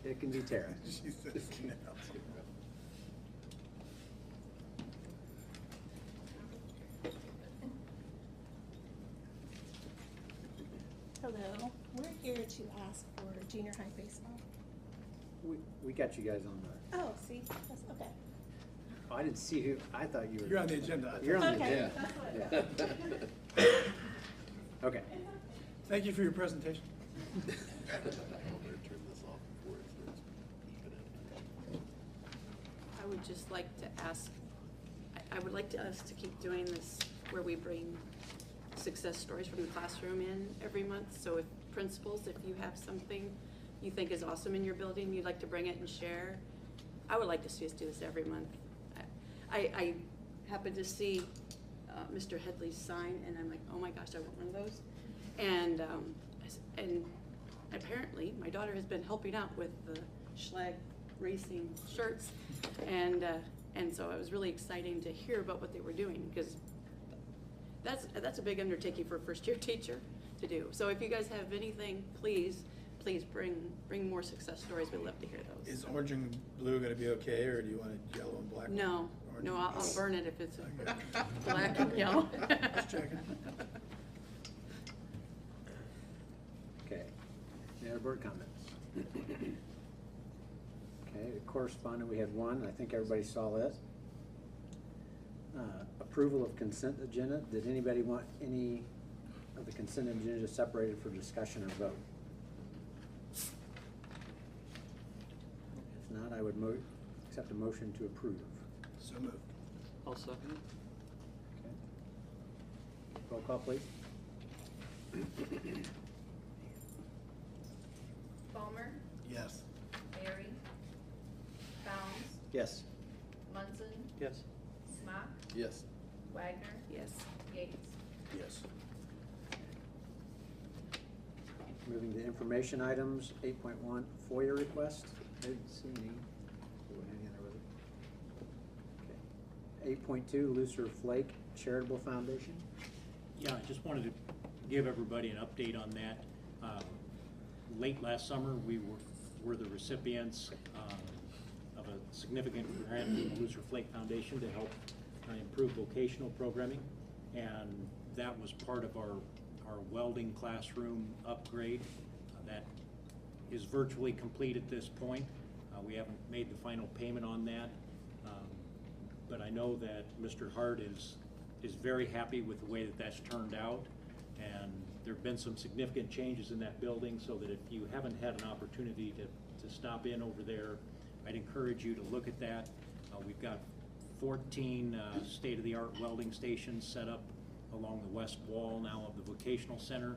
It can be Tara. She says no. Hello, we're here to ask for junior high baseball. We got you guys on the. Oh, see, that's okay. Oh, I didn't see who. I thought you were. You're on the agenda. You're on the Okay. agenda. Yeah. Okay. Thank you for your presentation. I would just like to ask, I would like us to keep doing this where we bring success stories from the classroom in every month. So if principals, if you have something you think is awesome in your building, you'd like to bring it and share, I would like to see us do this every month. I happened to see Mr. Headley's sign, and I'm like, oh my gosh, I want one of those. And apparently, my daughter has been helping out with the Schlag racing shirts, and so it was really exciting to hear about what they were doing, because that's a big undertaking for a first-year teacher to do. So if you guys have anything, please bring more success stories. We'd love to hear those. Is orange and blue going to be okay, or do you want a yellow and black? No, Orange no, and I'll blue? burn it if it's black and yellow. Just checking. Okay. Any other board comments? Okay, the correspondent, we had one. I think everybody saw it. Approval of consent agenda. Did anybody want any of the consent agenda separated for discussion or vote? would accept a motion to approve. So moved. I'll second it. Okay. Roll call, please. Palmer, Yes. Barry, Bounds, Yes. Munson, Yes. Smock, Yes. Wagner, Yes. Yates. Yes. Moving to information items, 8.1 FOIA request. I didn't see any. Go ahead and enter with it. Okay. 8.2 Lucer Flake Charitable Foundation. Yeah, I just wanted to give everybody an update on that. Late last summer, we were the recipients of a significant grant from the Lucer Flake Foundation to help improve vocational programming, and that was part of our welding classroom upgrade. That is virtually complete at this point. We haven't made the final payment on that, but I know that Mr. Hart is very happy with the way that that's turned out, and there have been some significant changes in that building, so that if you haven't had an opportunity to stop in over there, I'd encourage you to look at that. We've got 14 state-of-the-art welding stations set up along the west wall now of the vocational center,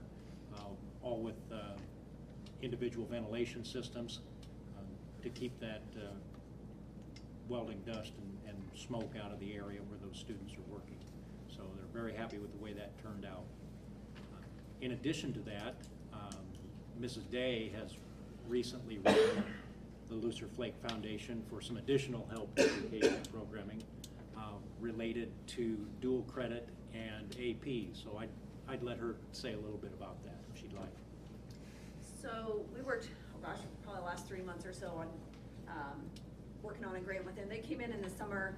all with individual ventilation systems to keep that welding dust and smoke out of the area where those students are working. So they're very happy with the way that turned out. In addition to that, Mrs. Day has recently written the Lucer Flake Foundation for some additional help in vocational programming related to dual credit and AP. So I'd let her say a little bit about that if she'd like. So we worked, probably the last 3 months or so on working on a grant with them. They came in the summer,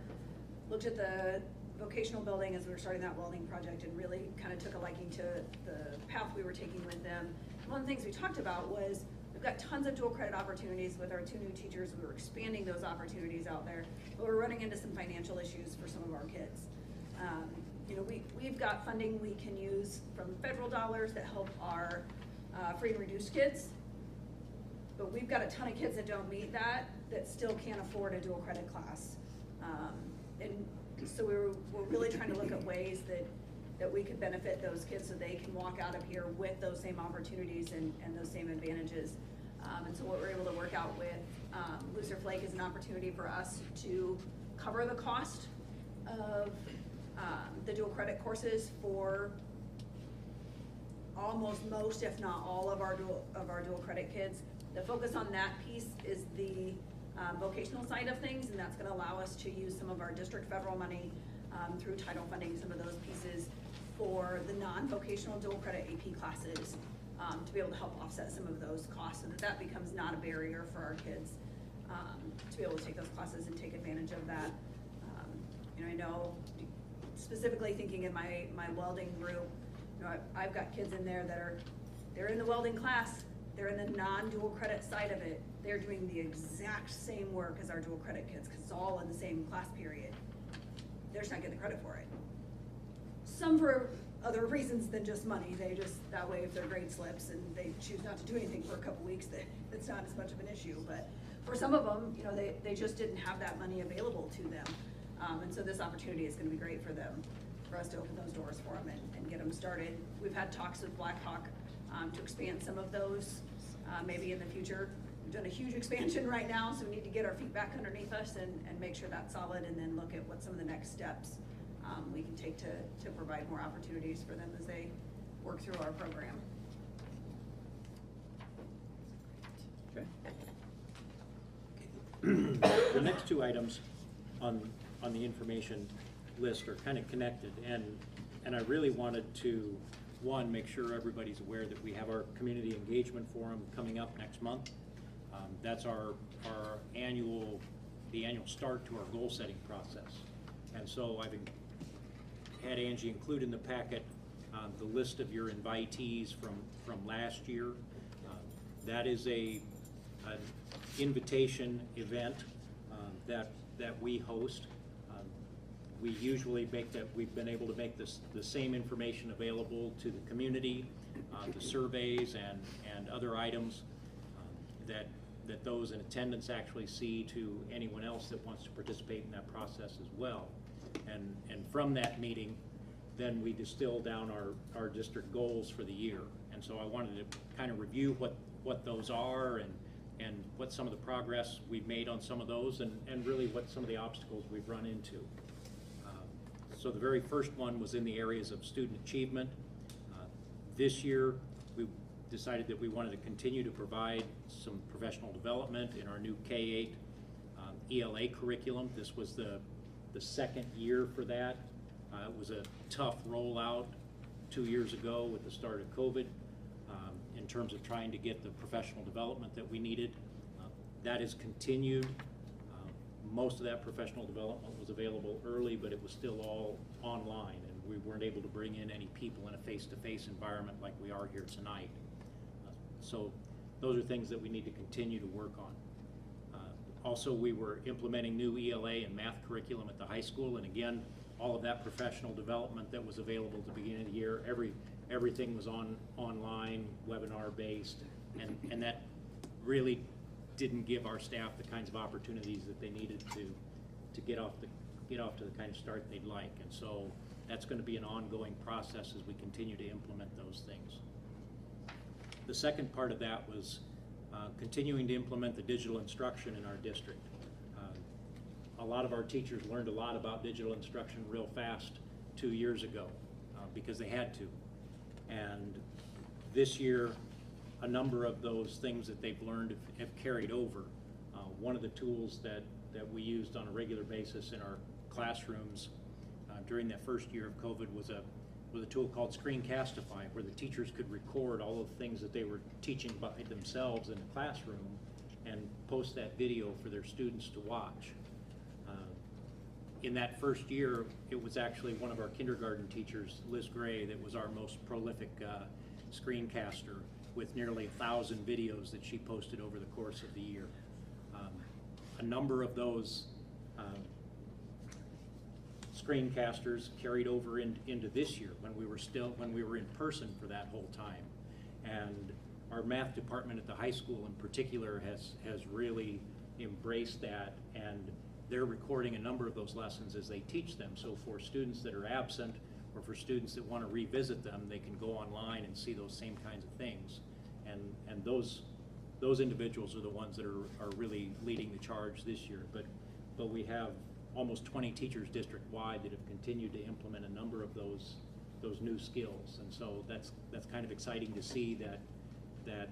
looked at the vocational building as we were starting that welding project, and really kind of took a liking to the path we were taking with them. One of the things we talked about was we've got tons of dual credit opportunities with our 2 new teachers. We were expanding those opportunities out there, but we're running into some financial issues for some of our kids. You know, we've got funding we can use from federal dollars that help our free and reduced kids, but we've got a ton of kids that don't meet that still can't afford a dual credit class. And so we're really trying to look at ways that we could benefit those kids so they can walk out of here with those same opportunities and those same advantages. And so what we're able to work out with Lucer Flake is an opportunity for us to cover the cost of the dual credit courses for almost most, if not all, of our dual credit kids. The focus on that piece is the vocational side of things, and that's going to allow us to use some of our district federal money through title funding, some of those pieces for the non-vocational dual credit AP classes to be able to help offset some of those costs, so that becomes not a barrier for our kids to be able to take those classes and take advantage of that. You know, I know specifically thinking in my welding group, you know, I've got kids in there that they're in the welding class, they're in the non-dual credit side of it. They're doing the exact same work as our dual credit kids because it's all in the same class period. They're just not getting the credit for it. Some for other reasons than just money. They just, that way if their grade slips and they choose not to do anything for a couple weeks, it's not as much of an issue. But for some of them, you know, they just didn't have that money available to them. And so this opportunity is going to be great for them, for us to open those doors for them and get them started. We've had talks with Blackhawk to expand some of those maybe in the future. We've done a huge expansion right now, so we need to get our feet back underneath us and make sure that's solid, and then look at what some of the next steps we can take to provide more opportunities for them as they work through our program. Okay. The next 2 items on the information list are kind of connected, and I really wanted to, one, make sure everybody's aware that we have our community engagement forum coming up next month. That's our annual start to our goal setting process. And so I've had Angie include in the packet the list of your invitees from last year. That is an invitation event that we host. We usually we've been able to make the same information available to the community, the surveys and other items that those in attendance actually see to anyone else that wants to participate in that process as well. And from that meeting, then we distill down our district goals for the year. And so I wanted to kind of review what those are and what some of the progress we've made on some of those and really what some of the obstacles we've run into. So the very first one was in the areas of student achievement. This year, we decided that we wanted to continue to provide some professional development in our new K-8 ELA curriculum. This was the second year for that. It was a tough rollout 2 years ago with the start of COVID in terms of trying to get the professional development that we needed. That has continued. Most of that professional development was available early, but it was still all online, and we weren't able to bring in any people in a face-to-face environment like we are here tonight. So those are things that we need to continue to work on. Also, we were implementing new ELA and math curriculum at the high school, and again, all of that professional development that was available at the beginning of the year, everything was online, webinar-based, and that really didn't give our staff the kinds of opportunities that they needed to get off to the kind of start they'd like. And so that's going to be an ongoing process as we continue to implement those things. The second part of that was continuing to implement the digital instruction in our district. A lot of our teachers learned a lot about digital instruction real fast 2 years ago because they had to. And this year, a number of those things that they've learned have carried over. One of the tools that we used on a regular basis in our classrooms during that first year of COVID was a tool called Screencastify, where the teachers could record all of the things that they were teaching by themselves in the classroom and post that video for their students to watch. In that first year, it was actually one of our kindergarten teachers, Liz Gray, that was our most prolific screencaster, with nearly 1,000 videos that she posted over the course of the year. A number of those screencasters carried over into this year when we were in person for that whole time. And our math department at the high school in particular has really embraced that, and they're recording a number of those lessons as they teach them. So for students that are absent or for students that want to revisit them, they can go online and see those same kinds of things. And those individuals are the ones that are really leading the charge this year. But we have almost 20 teachers district-wide that have continued to implement a number of those new skills. And so that's kind of exciting to see that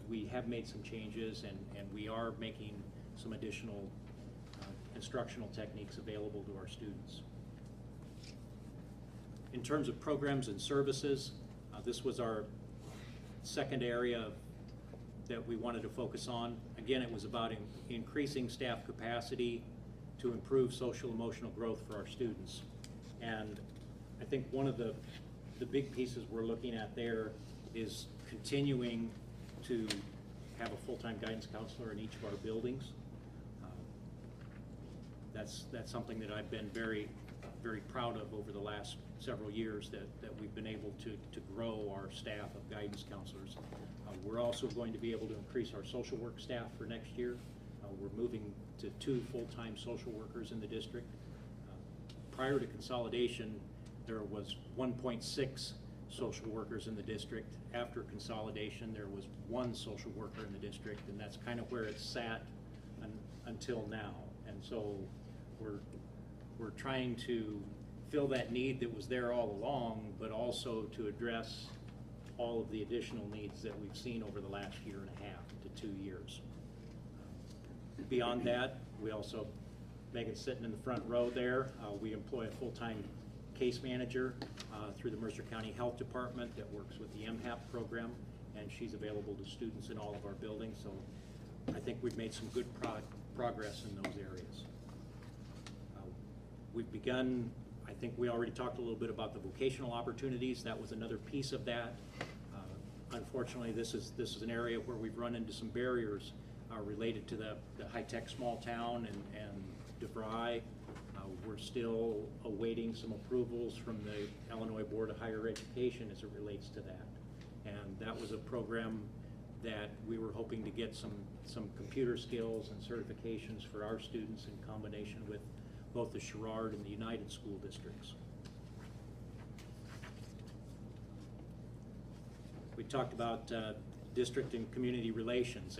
we have made some changes and we are making some additional instructional techniques available to our students. In terms of programs and services, this was our second area that we wanted to focus on. Again, it was about increasing staff capacity to improve social emotional growth for our students. And I think one of the big pieces we're looking at there is continuing to have a full-time guidance counselor in each of our buildings. That's something that I've been very, very proud of over the last several years, that we've been able to grow our staff of guidance counselors. We're also going to be able to increase our social work staff for next year. We're moving to 2 full-time social workers in the district. Prior to consolidation, there was 1.6 social workers in the district. After consolidation, there was 1 social worker in the district, and that's kind of where it's sat until now. And so we're trying to fill that need that was there all along, but also to address all of the additional needs that we've seen over the last 1.5 to 2 years. Beyond that, we also, Megan's sitting in the front row there, we employ a full-time case manager through the Mercer County Health Department that works with the MHAP program, and she's available to students in all of our buildings. So I think we've made some good progress in those areas. We've begun, I think we already talked a little bit about the vocational opportunities. That was another piece of that. Unfortunately, this is an area where we've run into some barriers related to the high-tech small town and DeVry. We're still awaiting some approvals from the Illinois Board of Higher Education as it relates to that. And that was a program that we were hoping to get some computer skills and certifications for our students in combination with both the Sherrard and the United School Districts. We talked about district and community relations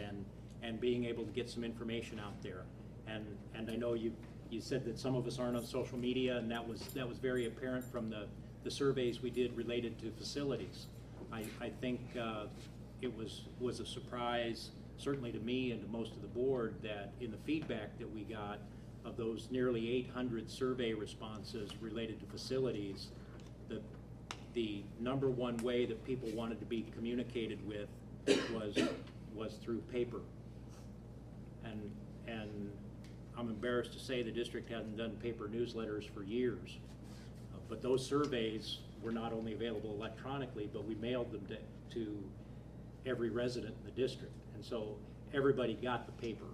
and being able to get some information out there. And I know you said that some of us aren't on social media, and that was very apparent from the surveys we did related to facilities. I think it was a surprise, certainly to me and to most of the board, that in the feedback that we got of those nearly 800 survey responses related to facilities, the number one way that people wanted to be communicated with was through paper. And I'm embarrassed to say the district hasn't done paper newsletters for years. But those surveys were not only available electronically, but we mailed them to every resident in the district. And so everybody got the paper.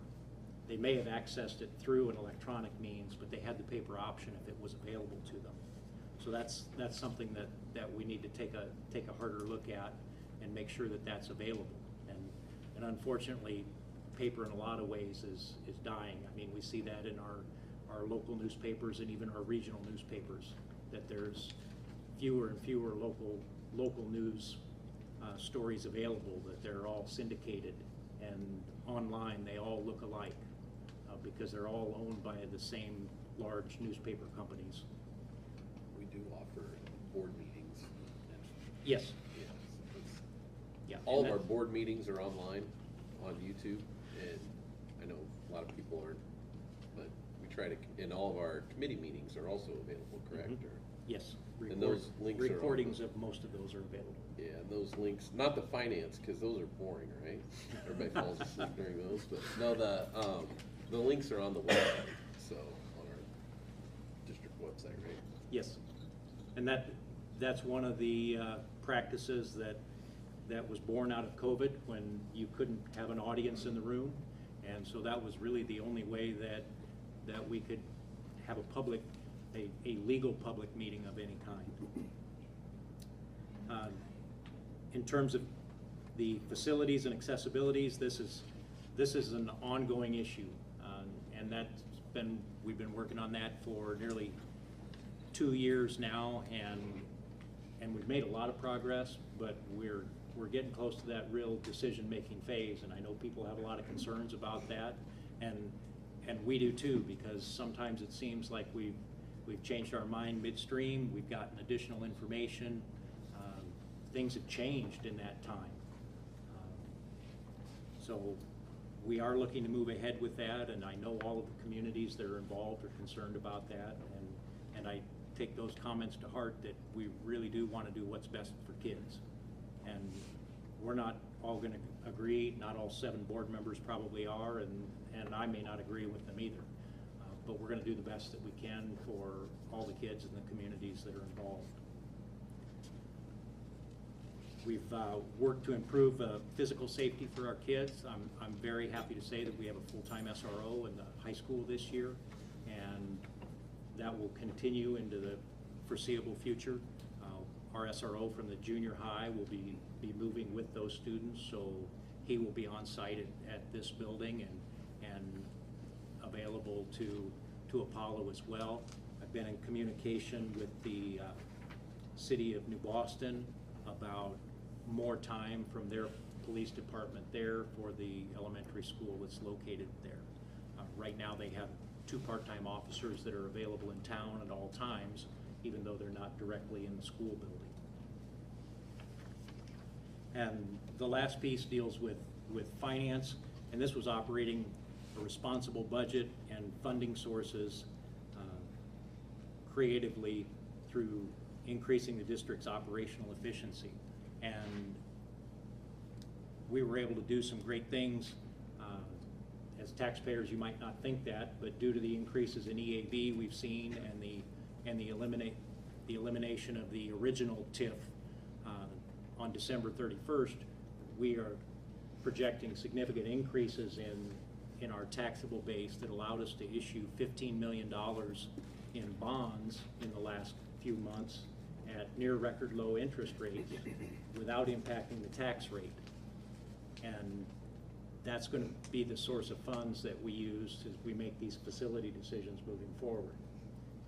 They may have accessed it through an electronic means, but they had the paper option if it was available to them. So that's something that we need to take a harder look at and make sure that that's available. And unfortunately, paper in a lot of ways is dying. I mean, we see that in our local newspapers and even our regional newspapers, that there's fewer and fewer local news stories available, that they're all syndicated, and online they all look alike because they're all owned by the same large newspaper companies. We do offer board meetings. Yes. Yeah. All of our board meetings are online on YouTube, and I know a lot of people aren't, but we try to, and all of our committee meetings are also available, correct? Mm-hmm. Or? Yes. And those links recordings of most of those are available. Yeah, and those links, not the finance, because those are boring, right? Everybody falls asleep during those, but no, the links are on the website, so on our district website, right? Yes, and that's one of the practices that was born out of COVID, when you couldn't have an audience in the room, and so that was really the only way that we could have a legal public meeting of any kind. In terms of the facilities and accessibilities, this is an ongoing issue, and we've been working on that for nearly 2 years now, and we've made a lot of progress, but we're getting close to that real decision-making phase, and I know people have a lot of concerns about that, and we do too, because sometimes it seems like we've changed our mind midstream, we've gotten additional information, things have changed in that time. So we are looking to move ahead with that, and I know all of the communities that are involved are concerned about that, and I take those comments to heart, that we really do want to do what's best for kids. And we're not all going to agree, not all 7 board members probably are, and I may not agree with them either. But we're going to do the best that we can for all the kids in the communities that are involved. We've worked to improve physical safety for our kids. I'm very happy to say that we have a full-time SRO in the high school this year, and that will continue into the foreseeable future. Our SRO from the junior high will be moving with those students, so he will be on site at this building and available to Apollo as well. I've been in communication with the city of New Boston about more time from their police department there for the elementary school that's located there. Right now they have 2 part-time officers that are available in town at all times, even though they're not directly in the school building. And the last piece deals with finance, and this was operating a responsible budget and funding sources creatively through increasing the district's operational efficiency. And we were able to do some great things. As taxpayers, you might not think that, but due to the increases in EAB we've seen and the elimination of the original TIF on December 31st, we are projecting significant increases in our taxable base that allowed us to issue $15 million in bonds in the last few months at near record low interest rates without impacting the tax rate. And that's going to be the source of funds that we use as we make these facility decisions moving forward.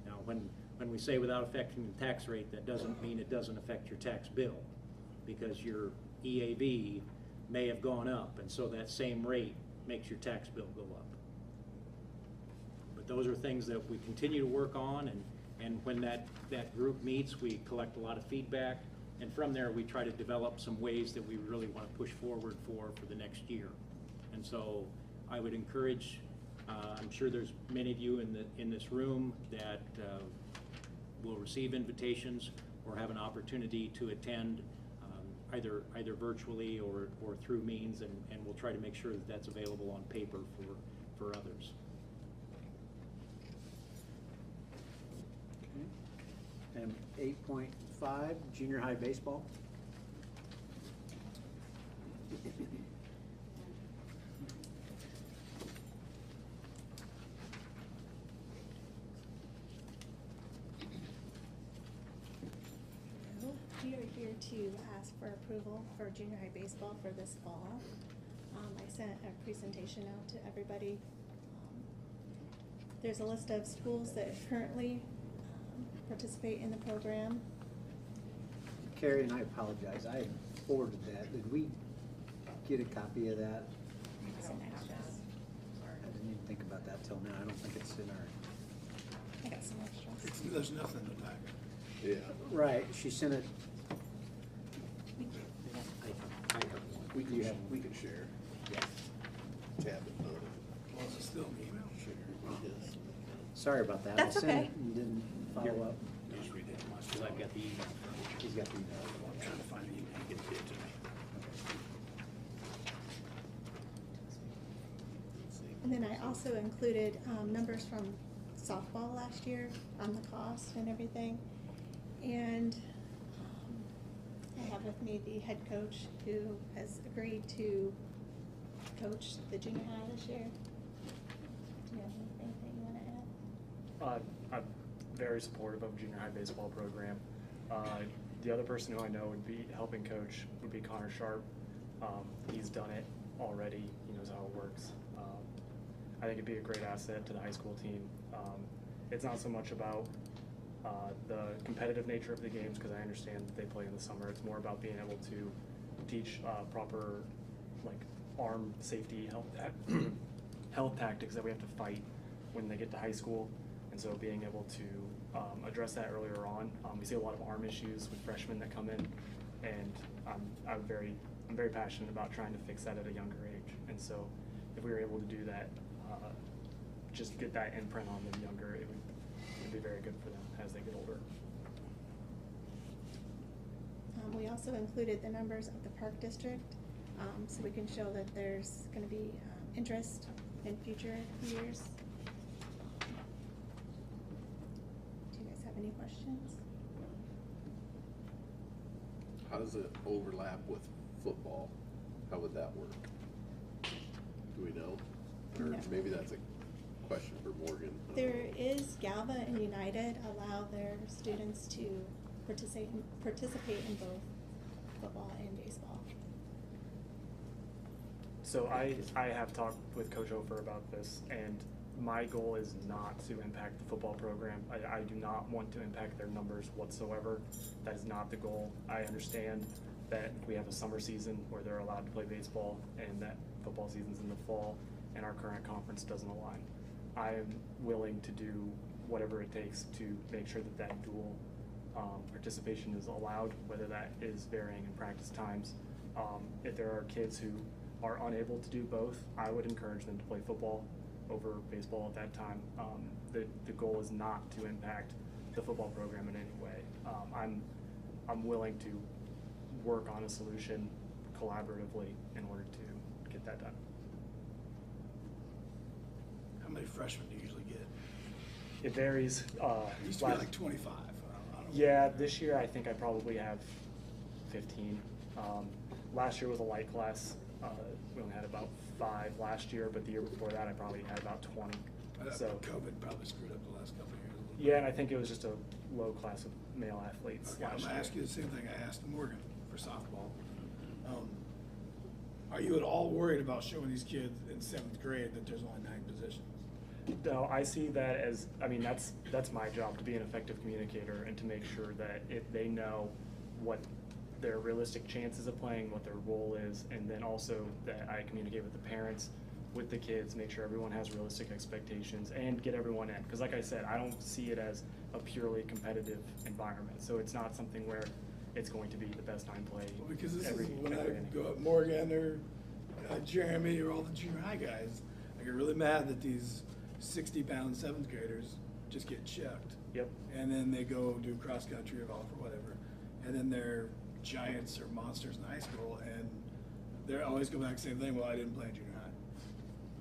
Now, when we say without affecting the tax rate, that doesn't mean it doesn't affect your tax bill, because your EAV may have gone up, and so that same rate makes your tax bill go up. But those are things that we continue to work on, and when that group meets, we collect a lot of feedback, and from there we try to develop some ways that we really want to push forward for the next year. And so I would encourage, I'm sure there's many of you in this room that will receive invitations or have an opportunity to attend either virtually or through means, and we'll try to make sure that that's available on paper for others. Okay. And 8.5, junior high baseball. We are here to ask for approval for junior high baseball for this fall. I sent a presentation out to everybody. There's a list of schools that currently participate in the program. Carrie, and I apologize, I forwarded that. Did we get a copy of that? It's an extra. I didn't even think about that till now. I don't think it's in our. I got some extras. There's nothing in the packet. Yeah. Right, she sent it. We can share. Yeah. Tab it. Well, is it still in the email? Sure. Yes. Sorry about that. That's I sent okay. it and didn't follow up. Just read it, because I've got the email. He's got the email. I'm trying to find the email. You can get it to me. And then I also included numbers from softball last year on the cost and everything. And I have with me the head coach who has agreed to coach the junior high this year. Do you have anything that you want to add? I'm very supportive of junior high baseball program. The other person who I know would be helping coach would be Connor Sharp. He's done it already. He knows how it works. I think it'd be a great asset to the high school team. It's not so much about the competitive nature of the games, because I understand that they play in the summer. It's more about being able to teach proper arm safety, health tactics that we have to fight when they get to high school. And so being able to address that earlier on. We see a lot of arm issues with freshmen that come in, and I'm very passionate about trying to fix that at a younger age. And so if we were able to do that, just get that imprint on them younger, it would be very good for them as they get older. We also included the numbers of the park district, so we can show that there's going to be interest in future years. Do you guys have any questions? How does it overlap with football? How would that work? Do we know? Or No. maybe that's a question for Morgan. There is Galva and United allow their students to participate in both football and baseball. So I have talked with Coach Ofer about this, and my goal is not to impact the football program. I do not want to impact their numbers whatsoever. That is not the goal. I understand that we have a summer season where they're allowed to play baseball, and that football season's in the fall, and our current conference doesn't align. I am willing to do whatever it takes to make sure that that dual participation is allowed, whether that is varying in practice times. If there are kids who are unable to do both, I would encourage them to play football over baseball at that time. The goal is not to impact the football program in any way. I'm willing to work on a solution collaboratively in order to get that done. How many freshmen do you usually get? It varies. It used to be like 25. Yeah, this year I think I probably have 15. Last year was a light class. We only had about 5 last year, but the year before that I probably had about 20. So COVID probably screwed up the last couple of years. Yeah, and I think it was just a low class of male athletes Okay, I'm last gonna year. ask you the same thing I asked Morgan for softball. Are you at all worried about showing these kids in 7th grade that there's only 9 positions? No, I see that as, I mean, that's my job, to be an effective communicator and to make sure that they know what their realistic chances of playing, what their role is, and then also that I communicate with the parents, with the kids, make sure everyone has realistic expectations and get everyone in. Because like I said, I don't see it as a purely competitive environment. So it's not something where it's going to be the best time play. Well, because this every is when I inning. go up Morgan or Jeremy or all the junior high guys, I get really mad that these 60-pound 7th graders just get checked. Yep. And then they go do cross country or golf or whatever. And then they're giants or monsters in high school, and they always go back to the same thing. Well, I didn't play in junior high.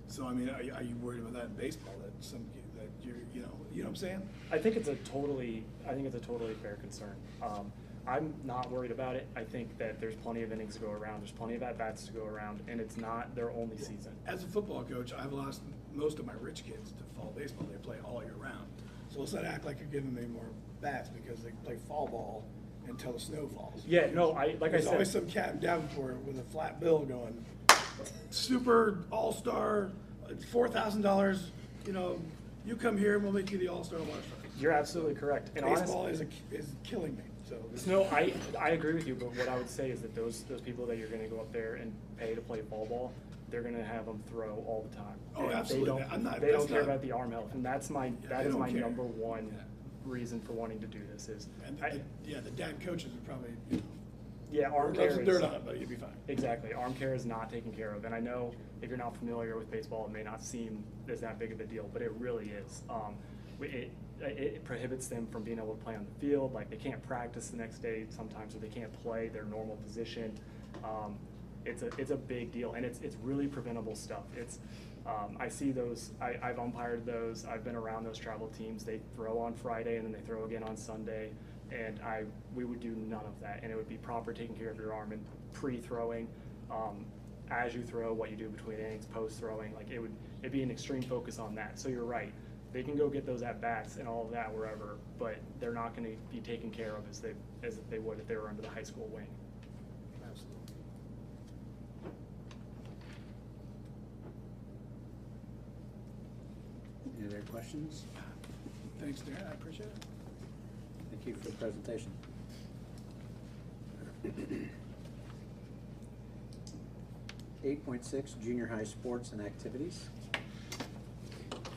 So I mean, are you worried about that in baseball? That you know what I'm saying? I think it's a totally fair concern. I'm not worried about it. I think that there's plenty of innings to go around. There's plenty of at-bats to go around, and it's not their only season. As a football coach, I've lost most of my rich kids to fall baseball. They play all year round. So let's not act like you're giving me more bats because they play fall ball until the snow falls. Yeah, no, There's always some cat in Davenport with a flat bill going, super all-star, $4,000, you know, you come here and we'll make you the all-star water star. You're absolutely correct. And baseball is killing me. So no, I agree with you, but what I would say is that those people that you're going to go up there and pay to play fall ball, they're going to have them throw all the time. Oh, and absolutely. They don't care about the arm health, and that is my number one reason for wanting to do this. Is the dad coaches are probably arm care some dirt on it, but you'd be fine. Exactly, arm care is not taken care of, and I know if you're not familiar with baseball, it may not seem as that big of a deal, but it really is. It prohibits them from being able to play on the field. Like, they can't practice the next day sometimes, or they can't play their normal position. It's a big deal, and it's really preventable stuff. I see those. I've umpired those. I've been around those travel teams. They throw on Friday and then they throw again on Sunday, and we would do none of that. And it would be proper taking care of your arm and pre-throwing, as you throw, what you do between innings, post-throwing. Like, it'd be an extreme focus on that. So you're right. They can go get those at-bats and all of that wherever, but they're not going to be taken care of as they would if they were under the high school wing. Absolutely. Any other questions? Thanks, Darren. I appreciate it. Thank you for the presentation. 8.6 junior high sports and activities.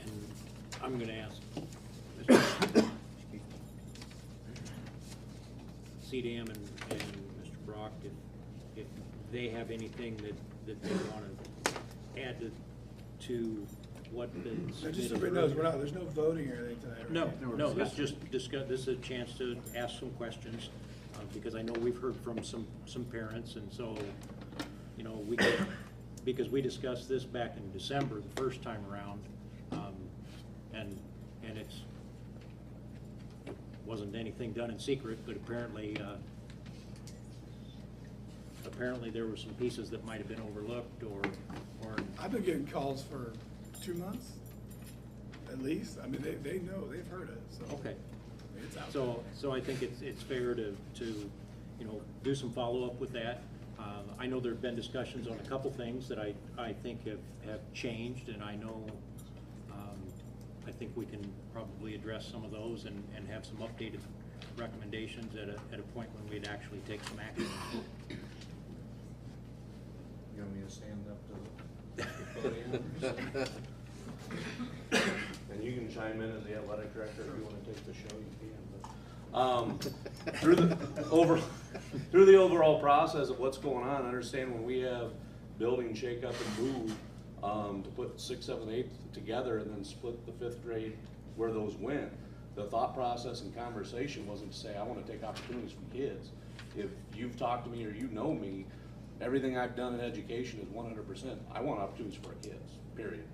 And I'm going to ask CDM and Mr. Brock if they have anything that they want to add to what the Just so everybody knows, there's no voting or anything tonight, right? No, let's just discuss. This is a chance to ask some questions, because I know we've heard from some parents, and so, you know, because we discussed this back in December, the first time around, and it wasn't anything done in secret, but apparently there were some pieces that might have been overlooked or. I've been getting calls for 2 months, at least. I mean, they know, they've heard it. So Okay. It's out So I think it's fair to do some follow-up with that. I know there have been discussions on a couple things that I think have changed, and I know I think we can probably address some of those and have some updated recommendations at a point when we'd actually take some action. You want me to stand up to the podium? And you can chime in as the athletic director if you want to take the show, you can. But through the overall process of what's going on, I understand when we have building shake up and move to put 6th, 7th, 8th together and then split the 5th grade where those went. The thought process and conversation wasn't to say I want to take opportunities from kids. If you've talked to me or you know me, everything I've done in education is 100%. I want opportunities for our kids, period.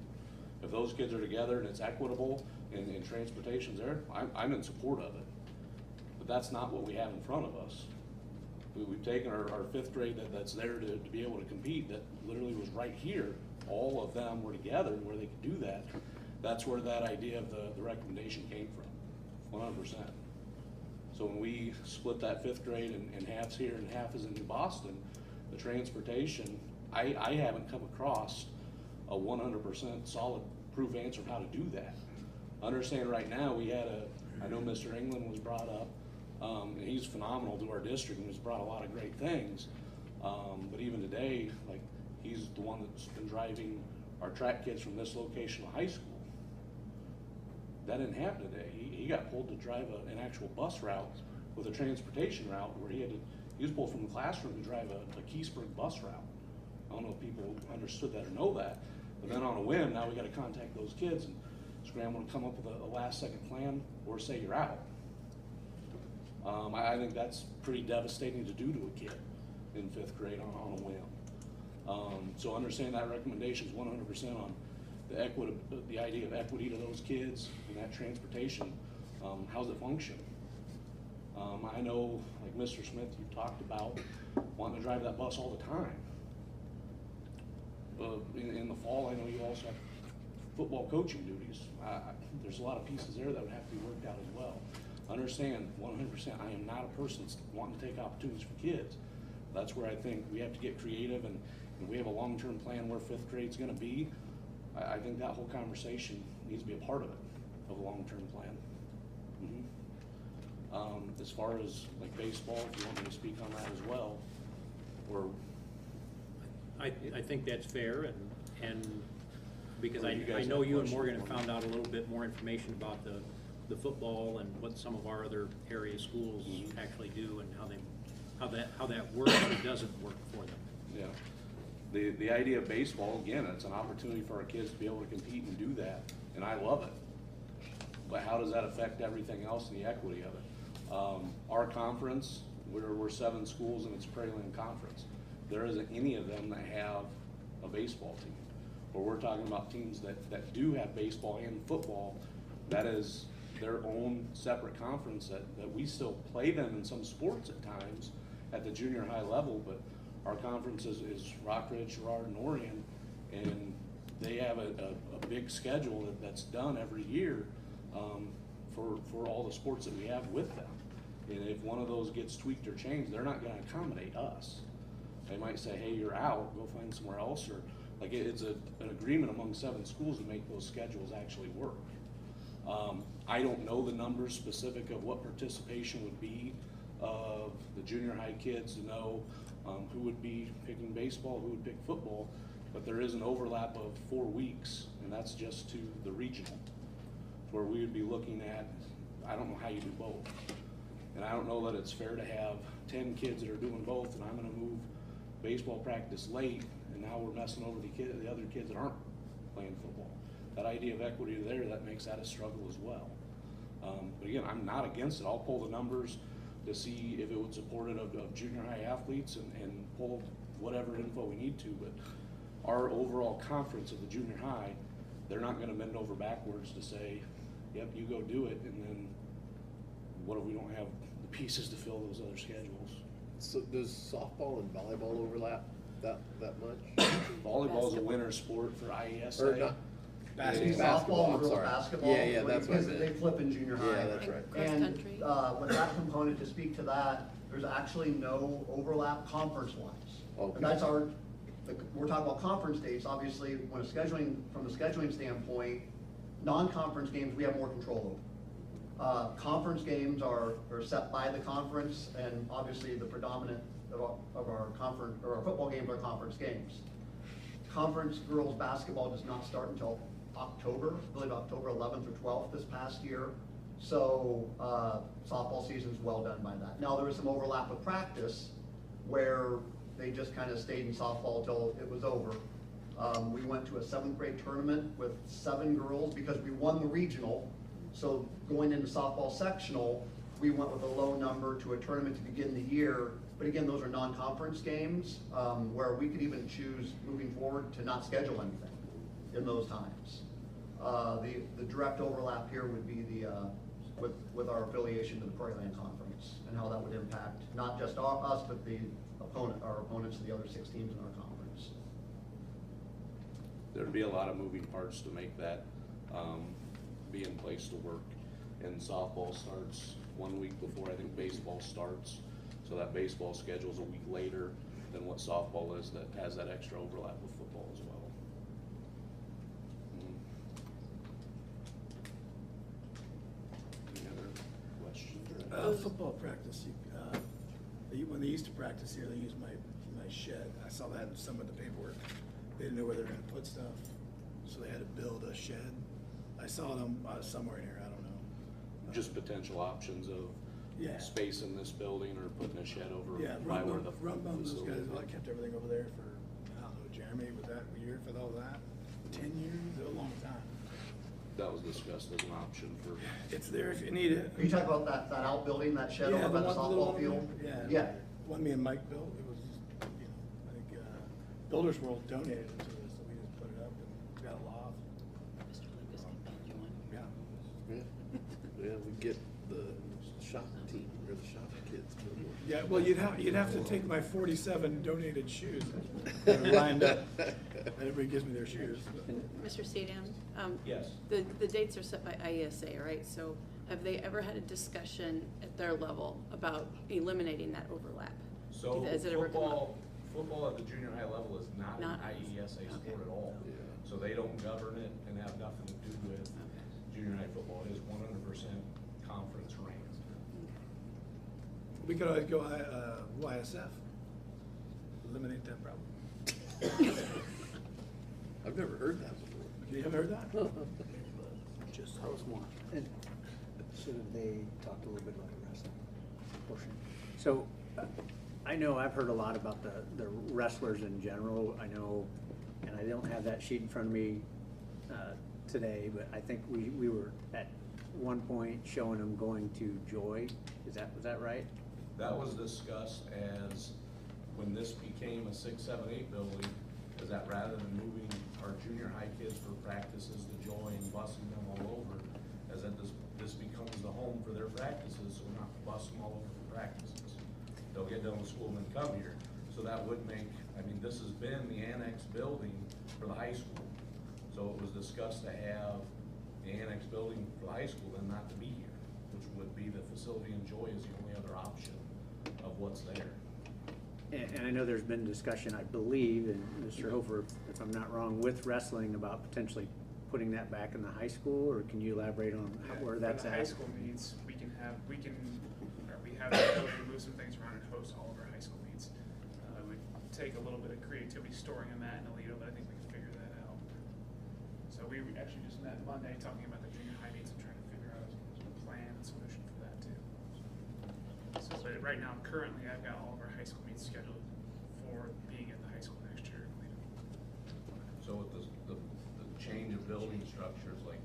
If those kids are together and it's equitable and transportation's there, I'm in support of it. But that's not what we have in front of us. We've taken our 5th grade that's there to be able to compete, that literally was right here. All of them were together where they could do that. That's where that idea of the recommendation came from, 100%. So when we split that 5th grade and half's here and half is in New Boston, the transportation I haven't come across a 100% solid proof answer of how to do that. Understand right now, I know Mr. England was brought up, and he's phenomenal to our district and has brought a lot of great things. But even today, like, he's the one that's been driving our track kids from this location to high school. That didn't happen today. He got pulled to drive an actual bus route with a transportation route where he was pulled from the classroom to drive a Keysburg bus route. I don't know if people understood that or know that, but then on a whim, now we got to contact those kids and scramble to come up with a last second plan or say you're out. I think that's pretty devastating to do to a kid in 5th grade on a whim. So understand that recommendation is 100% on the idea of equity to those kids and that transportation. How's it function? I know, like Mr. Smith, you've talked about wanting to drive that bus all the time. In the fall, I know you also have football coaching duties. There's a lot of pieces there that would have to be worked out as well. Understand 100%, I am not a person that's wanting to take opportunities for kids. That's where I think we have to get creative, and we have a long-term plan where 5th grade's gonna be. I think that whole conversation needs to be a part of it, of a long-term plan. As far as like baseball, if you want me to speak on that as well, or I think that's fair, and because Well, I you guys know have you and questions Morgan have for me. found out a little bit more information about the football and what some of our other area schools actually do and how that works or doesn't work for them. Yeah. The idea of baseball, again, it's an opportunity for our kids to be able to compete and do that, and I love it. But how does that affect everything else and the equity of it? Our conference, we're 7 schools and it's a Prairie Land Conference. There isn't any of them that have a baseball team. But we're talking about teams that do have baseball and football. That is their own separate conference that we still play them in some sports at times at the junior high level, but our conference is Rockridge, Girard, and Orion, and they have a big schedule that's done every year for all the sports that we have with them. And if one of those gets tweaked or changed, they're not gonna accommodate us. They might say, hey, you're out, go find somewhere else, or like it's an agreement among 7 schools to make those schedules actually work. I don't know the numbers specific of what participation would be of the junior high kids to know who would be picking baseball, who would pick football, but there is an overlap of 4 weeks, and that's just to the regional, where we would be looking at, I don't know how you do both. And I don't know that it's fair to have 10 kids that are doing both, and I'm gonna move baseball practice late, and now we're messing over the other kids that aren't playing football. That idea of equity there, that makes that a struggle as well. But again, I'm not against it. I'll pull the numbers to see if it would support it of junior high athletes and pull whatever info we need to, but our overall conference of the junior high, they're not gonna bend over backwards to say, yep, you go do it, and then what if we don't have the pieces to fill those other schedules? So does softball and volleyball overlap that much? Volleyball's a winter sport for IESA. Or not? Basketball, I'm sorry. basketball. Yeah, that's what I because meant. they flip in junior high. Yeah, that's right. And with that component, to speak to that, there's actually no overlap conference-wise. Okay. And that's we're talking about conference dates. Obviously, from the scheduling standpoint, non-conference games we have more control over. Conference games are set by the conference, and obviously the predominant of our conference or our football games are conference games. Conference girls basketball does not start until October, I believe October 11th or 12th this past year. So softball season's well done by that. Now there was some overlap with practice where they just kind of stayed in softball till it was over. We went to a 7th grade tournament with 7 girls because we won the regional. So going into softball sectional, we went with a low number to a tournament to begin the year. But again, those are non-conference games where we could even choose moving forward to not schedule anything in those times. The direct overlap here would be with our affiliation to the Prairie Land Conference and how that would impact not just us, but our opponents of the other 6 teams in our conference. There'd be a lot of moving parts to make that be in place to work. And softball starts 1 week before I think baseball starts. So that baseball schedule's a week later. than what softball is, that has that extra overlap with football as well. Any other questions? Football practice, when they used to practice here, they used my shed. I saw that in some of the paperwork. They didn't know where they were gonna put stuff, so they had to build a shed. I saw them somewhere in here, I don't know. Just potential options of Yeah. space in this building or putting a shed over Yeah, by where the Rumbum, those facility guys, is. I kept everything over there for, I don't know, Jeremy, was that a year for all that? 10 years, a long time. That was discussed as an option for. It's there if you need it. Are you talking about that outbuilding, that shed Yeah, over by the one little softball one field? there. Yeah. One me and Mike built, it was, I think, Builders World donated it to us, so we just put it up and got a loft. Mr. Lucas can join. Yeah. Yeah, we get the shop team or the shop kids. Yeah, well, you'd have to take my 47 donated shoes that are lined up. Everybody gives me their shoes. Mr. Stadium? Yes. The dates are set by IESA, right? So have they ever had a discussion at their level about eliminating that overlap? So Has it ever come up? football at the junior high level is not Not- an IESA sport okay. at all. So they don't govern it and have nothing to do with junior high football. It is 100% conference ranked. We could always go YSF, eliminate that problem. I've never heard that before. You haven't heard that? Just that was one. And should have they talked a little bit about the wrestling portion? So, I know I've heard a lot about the wrestlers in general. I know, and I don't have that sheet in front of me today, but I think we were at one point showing them going to Joy. Was that right? That was discussed as, when this became a 6, 7, 8 building, is that rather than moving our junior high kids for practices to Joy and busing them all over, as that this becomes the home for their practices, so we're not busing them all over for practices. They'll get done with school and then come here. So that would make, this has been the annex building for the high school. So it was discussed to have the annex building for the high school and not to be here, which would be the facility in Joy is the only other option of what's there. And I know there's been discussion, I believe, and Mr. Hofer, if I'm not wrong, with wrestling about potentially putting that back in the high school, or can you elaborate on where that's For the at? high school meets, we have the ability to move some things around and host all of our high school meets. It would take a little bit of creativity storing them at Alito, but I think we can figure that out. So we actually just met Monday talking about the junior high meets and trying to figure out a plan and solution for that too. So, but right now, currently, I've got all of our high school meets scheduled for being at the high school next year. So with the change of building structures, like,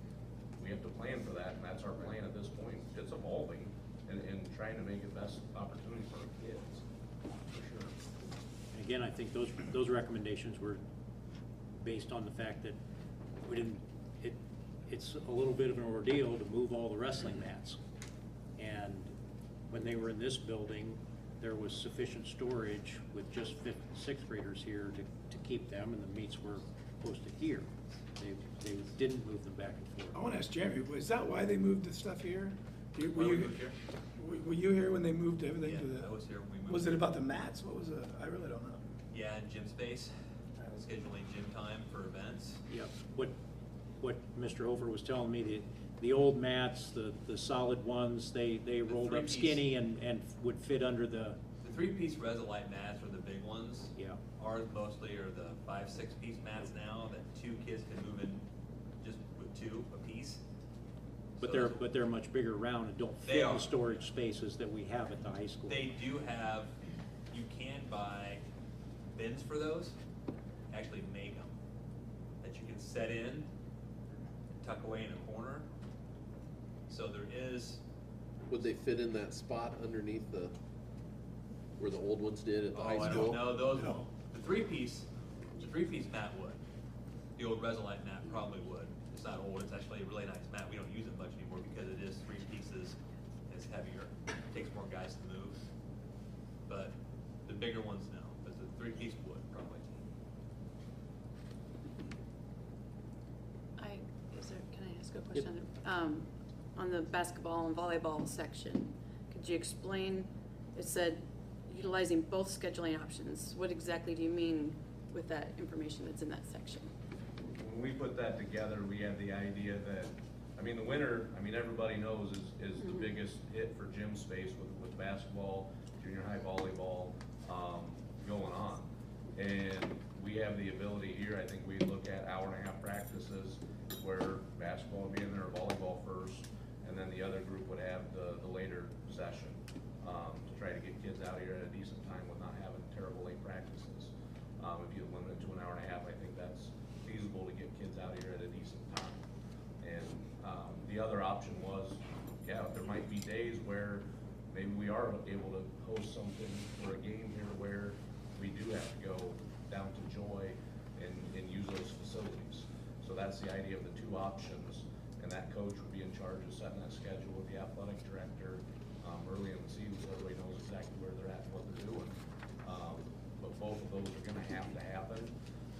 we have to plan for that, and that's our plan at this point. It's evolving and trying to make it best opportunity for our kids, for sure. And again, I think those recommendations were based on the fact that we didn't, it's a little bit of an ordeal to move all the wrestling mats. And when they were in this building, there was sufficient storage with just 5th and 6th graders here to keep them, and the meets were posted here. They didn't move them back and I forth. want to ask Jeremy, is that why they moved the stuff here? Were Why we you, moved here? were you here when they moved everything to the? Yeah, I was here when we moved. Was it about the mats? What was it? I really don't know. Yeah, and gym space, scheduling gym time for events. Yep. What Mr. Hofer was telling me, the old mats, the solid ones, they rolled up three-piece. skinny and would fit under the. The 3-piece Resolite mats are the big ones. Yeah. Ours mostly are the 5, 6-piece mats now that 2 kids can move in just with 2 a piece. But they're much bigger round and don't They fit are. the storage spaces that we have at the high school. They do have, you can buy bins for those, actually make them, that you can set in, tuck away in a corner. So there is. Would they fit in that spot underneath where the old ones did at the high I school? don't know, those, the 3-piece mat would. The old Resolite mat probably would. It's not old, it's actually a really nice mat. We don't use it much anymore because it is 3 pieces, it's heavier, takes more guys to move. But the bigger ones, no, but the 3-piece would probably. Can I ask a question? On the basketball and volleyball section, could you explain, it said utilizing both scheduling options. What exactly do you mean with that information that's in that section? When we put that together, we had the idea that, I mean, the winter, I mean, everybody knows is the biggest hit for gym space with basketball, junior high volleyball, going on. And we have the ability here, I think we look at hour-and-a-half practices where basketball would be in there, volleyball first, and then the other group would have the later session, to try to get kids out here at a decent time with not having terrible late practices. If you limit it to an hour and a half, I think that's feasible to get kids out here at a decent time. And the other option was, yeah, there might be days where maybe we are able to host something for a game here where we do have to go down to Joy and use those facilities. So that's the idea of the two options, and that coach would be in charge of setting that schedule with the athletic director early in the season, so everybody knows exactly where they're at and what they're doing. But both of those are gonna have to happen,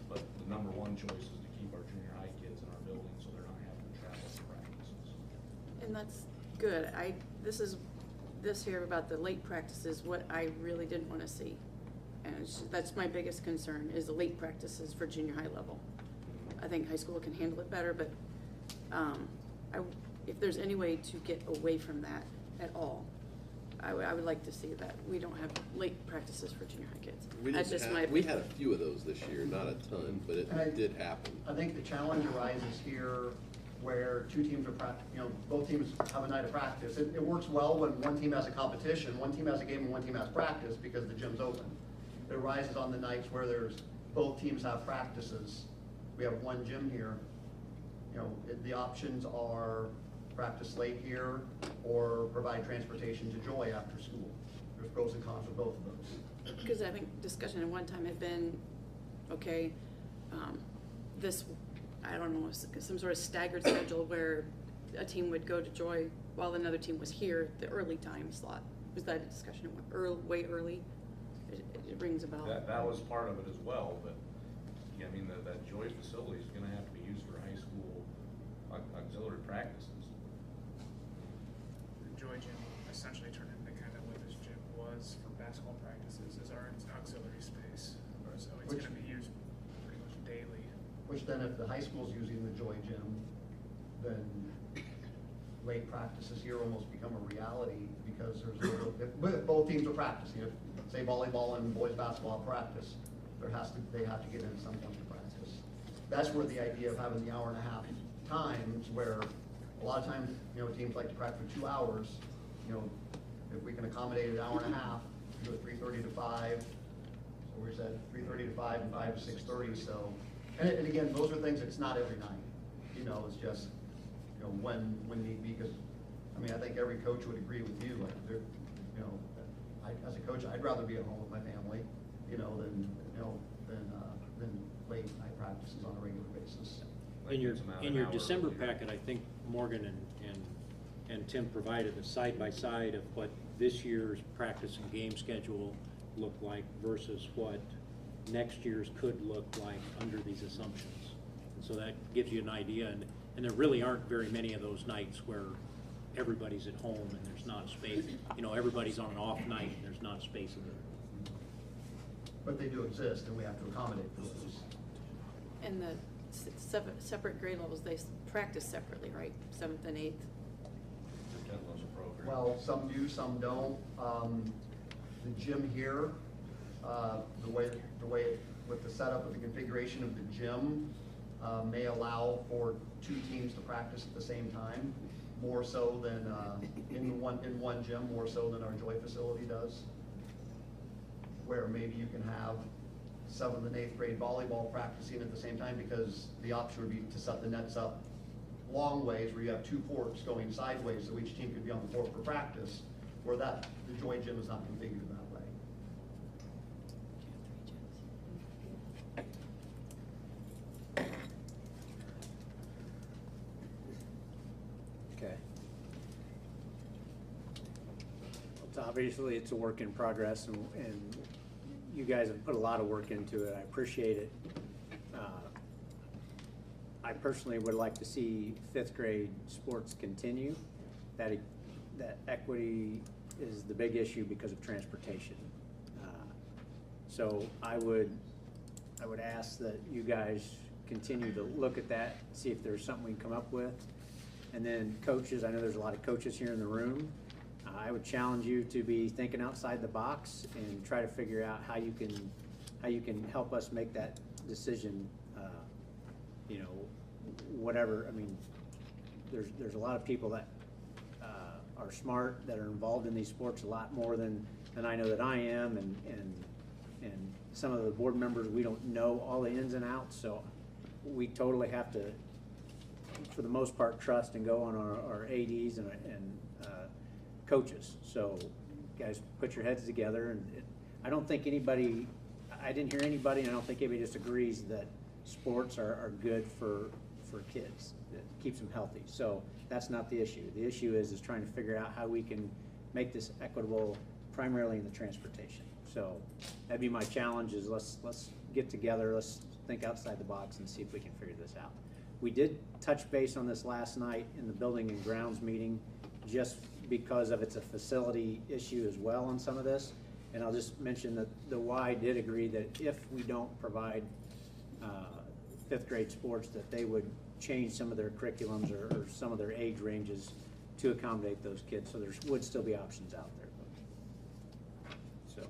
but the number one choice is to keep our junior high kids in our building so they're not having to travel to practices. And that's good. This here about the late practices, what I really didn't want to see. And that's my biggest concern, is the late practices for junior high level. I think high school can handle it better, but if there's any way to get away from that at all, I would like to see that we don't have late practices for junior high kids. We had a few of those this year, not a ton, but it did happen. I think the challenge arises here where two teams are both teams have a night of practice. It works well when one team has a competition, one team has a game, and one team has practice because the gym's open. It arises on the nights where both teams have practices. We have one gym here. The options are practice late here or provide transportation to Joy after school. There's pros and cons with both of those. Because I think discussion at one time had been, okay, I don't know, some sort of staggered schedule where a team would go to Joy while another team was here, the early time slot. Was that a discussion way early? It rings a bell. That was part of it as well, but yeah, I mean, that Joy facility is gonna have to be used for high school auxiliary practices. The Joy gym essentially turned into kind of what this gym was for basketball practices, as our auxiliary space. So it's gonna be used pretty much daily. Which then if the high school's using the Joy gym, then late practices here almost become a reality because if both teams are practicing, if say volleyball and boys basketball practice, they have to get in some point to practice. That's where the idea of having the hour and a half times, where a lot of times teams like to practice for 2 hours. If we can accommodate an hour and a half, do it 3:30 to 5. So we said 3:30 to 5 and 5 to 6:30. So, and again, those are things that's not every night. It's just when need be. Because I mean, I think every coach would agree with you. Like, as a coach, I'd rather be at home with my family, than late night practices on a regular basis. In your December packet, I think Morgan and Tim provided a side-by-side of what this year's practice and game schedule looked like versus what next year's could look like under these assumptions. And so that gives you an idea, and there really aren't very many of those nights where everybody's at home and there's not space. Everybody's on an off night and there's not space in there. But they do exist, and we have to accommodate for those. And the separate grade levels, they practice separately, right? 7th and 8th. Well, some do, some don't. The gym here, the way with the setup of the configuration of the gym, may allow for 2 teams to practice at the same time, more so than in one gym, more so than our Joy facility does. Where maybe you can have 7th and 8th grade volleyball practicing at the same time, because the option would be to set the nets up long ways where you have 2 courts going sideways, so each team could be on the court for practice, where the Joy gym is not configured that way. Okay. Obviously, it's a work in progress, and you guys have put a lot of work into it. I appreciate it. I personally would like to see 5th grade sports continue. That equity is the big issue because of transportation. So I would ask that you guys continue to look at that, see if there's something we can come up with. And then coaches, I know there's a lot of coaches here in the room. I would challenge you to be thinking outside the box and try to figure out how you can help us make that decision, you know, whatever. I mean, there's a lot of people that are smart, that are involved in these sports a lot more than I know that I am, and some of the board members, we don't know all the ins and outs, so we totally have to, for the most part, trust and go on our ADs and coaches. So guys, put your heads together, and I don't think anybody, I didn't hear anybody, and I don't think anybody disagrees that sports are good for kids. It keeps them healthy. So that's not the issue. The issue is trying to figure out how we can make this equitable, primarily in the transportation. So that'd be my challenge, is let's get together, let's think outside the box and see if we can figure this out. We did touch base on this last night in the building and grounds meeting, just because of it's a facility issue as well on some of this. And I'll just mention that the Y did agree that if we don't provide fifth grade sports, that they would change some of their curriculums or some of their age ranges to accommodate those kids. So there would still be options out there. So,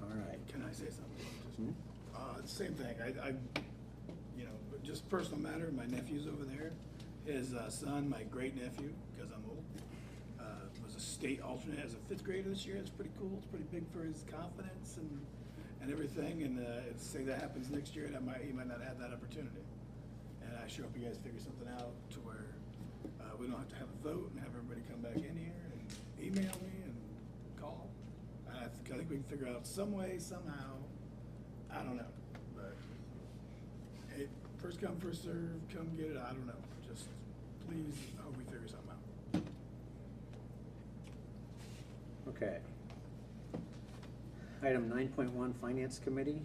all right. Can I say something? Just, same thing. I, you know, just personal matter. My nephew's over there. His son, my great nephew, because I'm old, was a state alternate as a fifth grader this year. It's pretty cool. It's pretty big for his confidence and everything. And say that happens next year, he might not have that opportunity. And I sure hope you guys figure something out to where we don't have to have a vote and have everybody come back in here and email me and call. And I think we can figure out some way, somehow. I don't know, but hey, first come, first serve, come get it. I don't know. Just please, I hope we figure something out. Okay. Item 9.1, Finance Committee.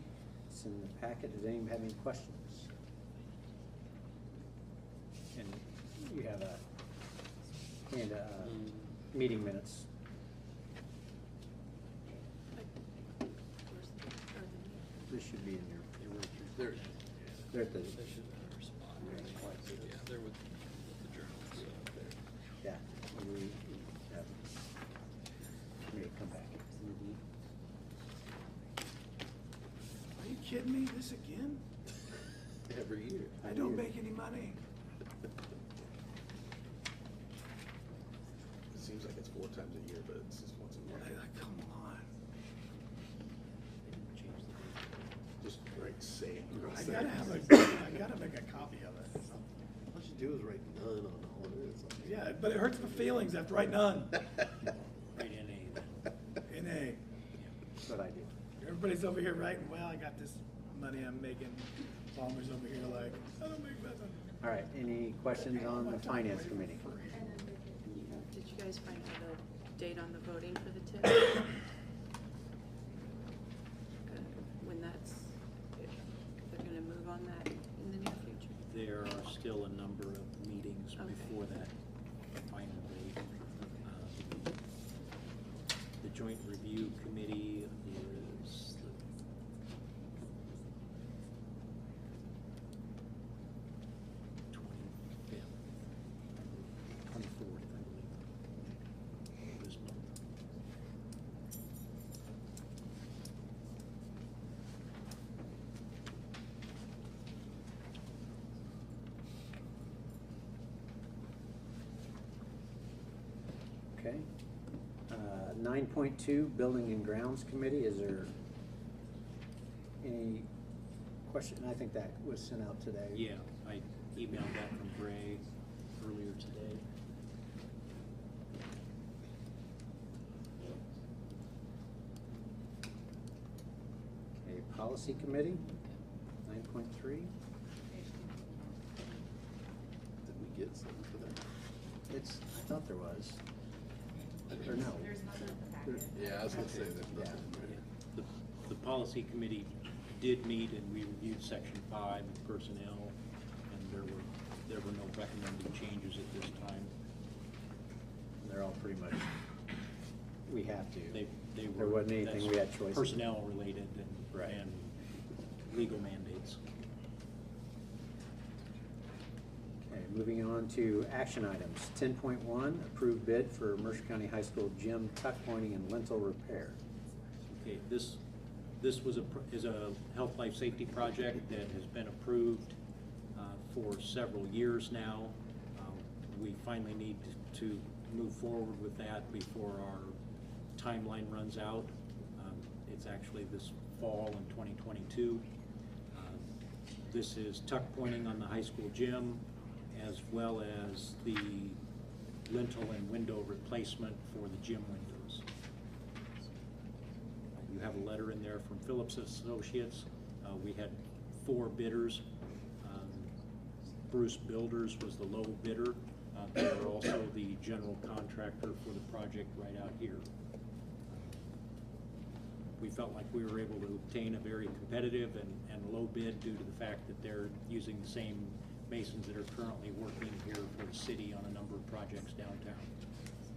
It's in the packet. Does anyone have any questions? And you have meeting minutes. This should be in your. They're at the. Yeah, they're with the journals. Yeah. May come back. Are you kidding me? This again? Every year. I don't make any money. It seems like it's 4 times a year, but it's just once a month. Come on. Just say it. I gotta make a copy of it. All you do is write none on all of it. Yeah, but it hurts my feelings after write none. Right, NA. NA. Good idea. Everybody's over here writing, well, I got this money I'm making. Palmer's over here like, I don't make nothing. All right, any questions on the Finance Committee? Did you guys find out a date on the voting for the TIF? When if they're gonna move on that in the near future? There are still a number of meetings before that final date. The Joint Review Committee is the 25th, 24th, I believe, this month. Okay. 9.2, Building and Grounds Committee. Is there any question? I think that was sent out today. Yeah, I emailed that from Gray earlier today. Okay, Policy Committee, 9.3. Did we get something for that? I thought there was. Or no. There's nothing in the packet. Yeah, I was gonna say that. Yeah. The policy committee did meet and we reviewed section 5 of personnel, and there were no recommended changes at this time. They're all pretty much, we have to. they were. There wasn't anything that's we had choice in. Personnel related and legal mandates. Okay, moving on to action items. 10.1, approved bid for Mercer County High School gym tuck pointing and lintel repair. Okay, this is a health, life, safety project that has been approved for several years now. We finally need to move forward with that before our timeline runs out. It's actually this fall in 2022. This is tuck pointing on the high school gym, as well as the lintel and window replacement for the gym windows. You have a letter in there from Phillips Associates. We had 4 bidders. Bruce Builders was the low bidder. They were also the general contractor for the project right out here. We felt like we were able to obtain a very competitive and low bid due to the fact that they're using the same masons that are currently working here for the city on a number of projects downtown.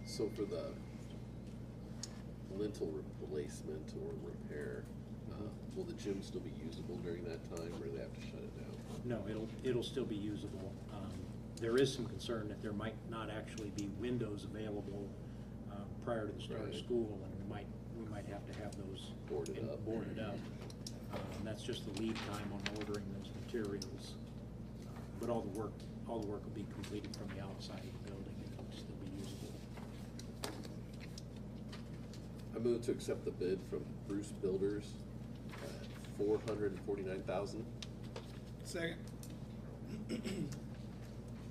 So for the lintel replacement or repair, will the gym still be usable during that time, or do they have to shut it down? No, it'll still be usable. There is some concern that there might not actually be windows available prior to the start of school, and we might have to have those boarded up. That's just the lead time on ordering those materials. But all the work will be completed from the outside of the building, and it'll still be usable. I move to accept the bid from Bruce Builders at $449,000. Second.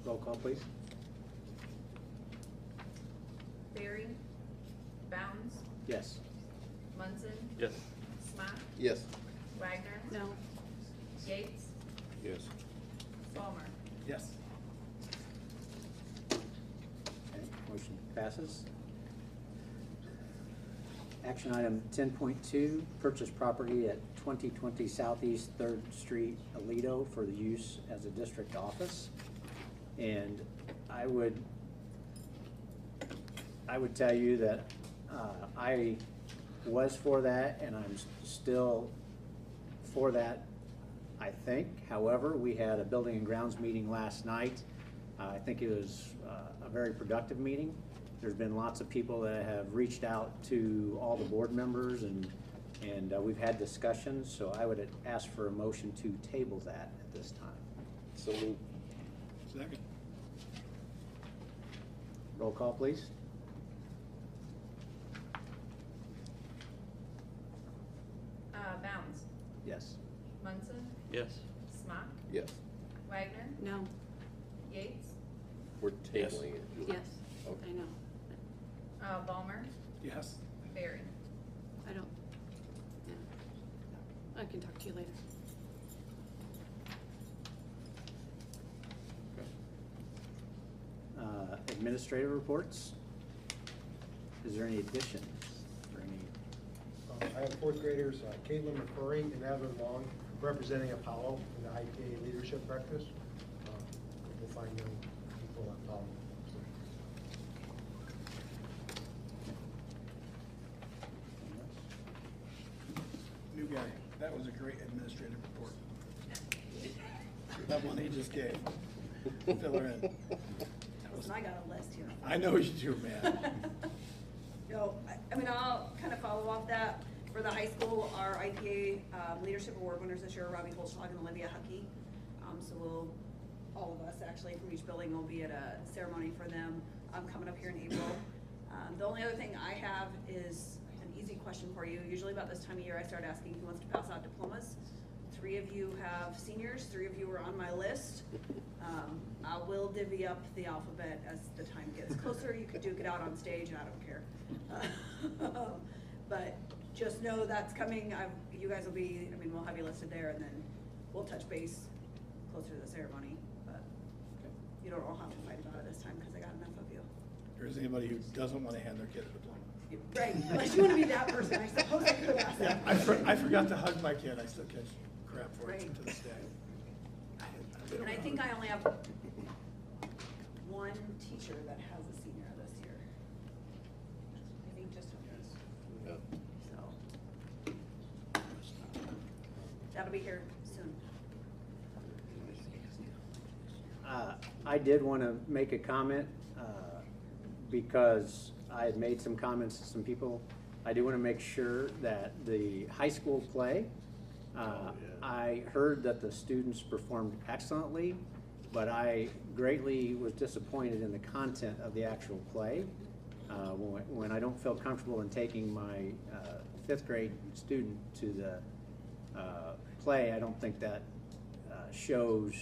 Roll call, please. Barry, Bounds, Yes. Munson, Yes. Smock, Yes. Wagner, No. Yates, Yes. Ballmer. Yes. Okay, motion passes. Action item 10.2, purchase property at 2020 Southeast 3rd Street, Aledo for the use as a district office. And I would tell you that I was for that, and I'm still for that, I think. However, we had a building and grounds meeting last night. I think it was a very productive meeting. There's been lots of people that have reached out to all the board members, and we've had discussions, so I would ask for a motion to table that at this time. So moved. Second. Roll call, please. Bounds, Yes. Munson, Yes. Smock, Yes. Wagner, No. Yates, We're tabling it. Julie. Yes, Okay. I know. Ballmer, Yes. Barry. I don't, yeah. I can talk to you later. Administrative reports. Is there any additions or any? I have 4th graders Caitlin McCrory and Evan Long representing Apollo in the IPA leadership breakfast. We'll find young people at Apollo. New guy. That was a great administrative report. That one he just gave. Fill her in. Listen, I got a list here. I know you do, man. No, I mean, I'll kind of follow off that. For the high school, our IPA Leadership Award winners this year are Robbie Holzschlag and Olivia Huckey. So all of us actually from each building will be at a ceremony for them coming up here in April. The only other thing I have is an easy question for you. Usually about this time of year, I start asking who wants to pass out diplomas. 3 of you have seniors, 3 of you are on my list. I will divvy up the alphabet as the time gets closer. You could duke it out on stage, and I don't care. But just know that's coming. You guys will be, I mean, we'll have you listed there, and then we'll touch base closer to the ceremony. But you don't all have to fight about it this time, because I got enough of you. Or is anybody who doesn't want to hand their kid a diploma? Right, unless you want to be that person, I suppose I could have asked that. I forgot to hug my kid. I still catch crap for it Right. to this day. And I think I only have 1 teacher that has a senior this year. I think just one. Yeah. that'll be here soon. I did want to make a comment because I had made some comments to some people. I do want to make sure that the high school play, I heard that the students performed excellently, but I greatly was disappointed in the content of the actual play. When I don't feel comfortable in taking my fifth grade student to the play, I don't think that shows,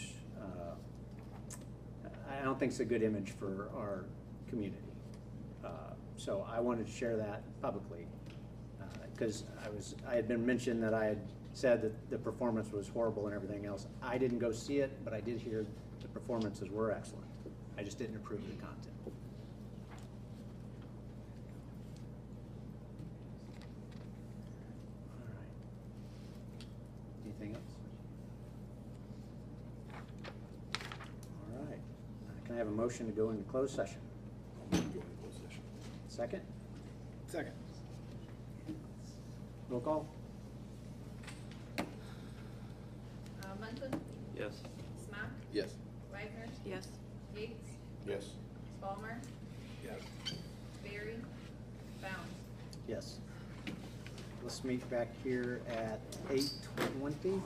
I don't think it's a good image for our community. So I wanted to share that publicly because I had been mentioned that I had said that the performance was horrible and everything else. I didn't go see it, but I did hear the performances were excellent. I just didn't approve of the content. All right. Anything else? All right. Can I have a motion to go into closed session? Second? Second. Roll call? Munson, Yes. Smock, Yes. Wagner, Yes. Yates, Yes. Ballmer, Yes. Barry, Bounds. Yes. Let's meet back here at 8:20.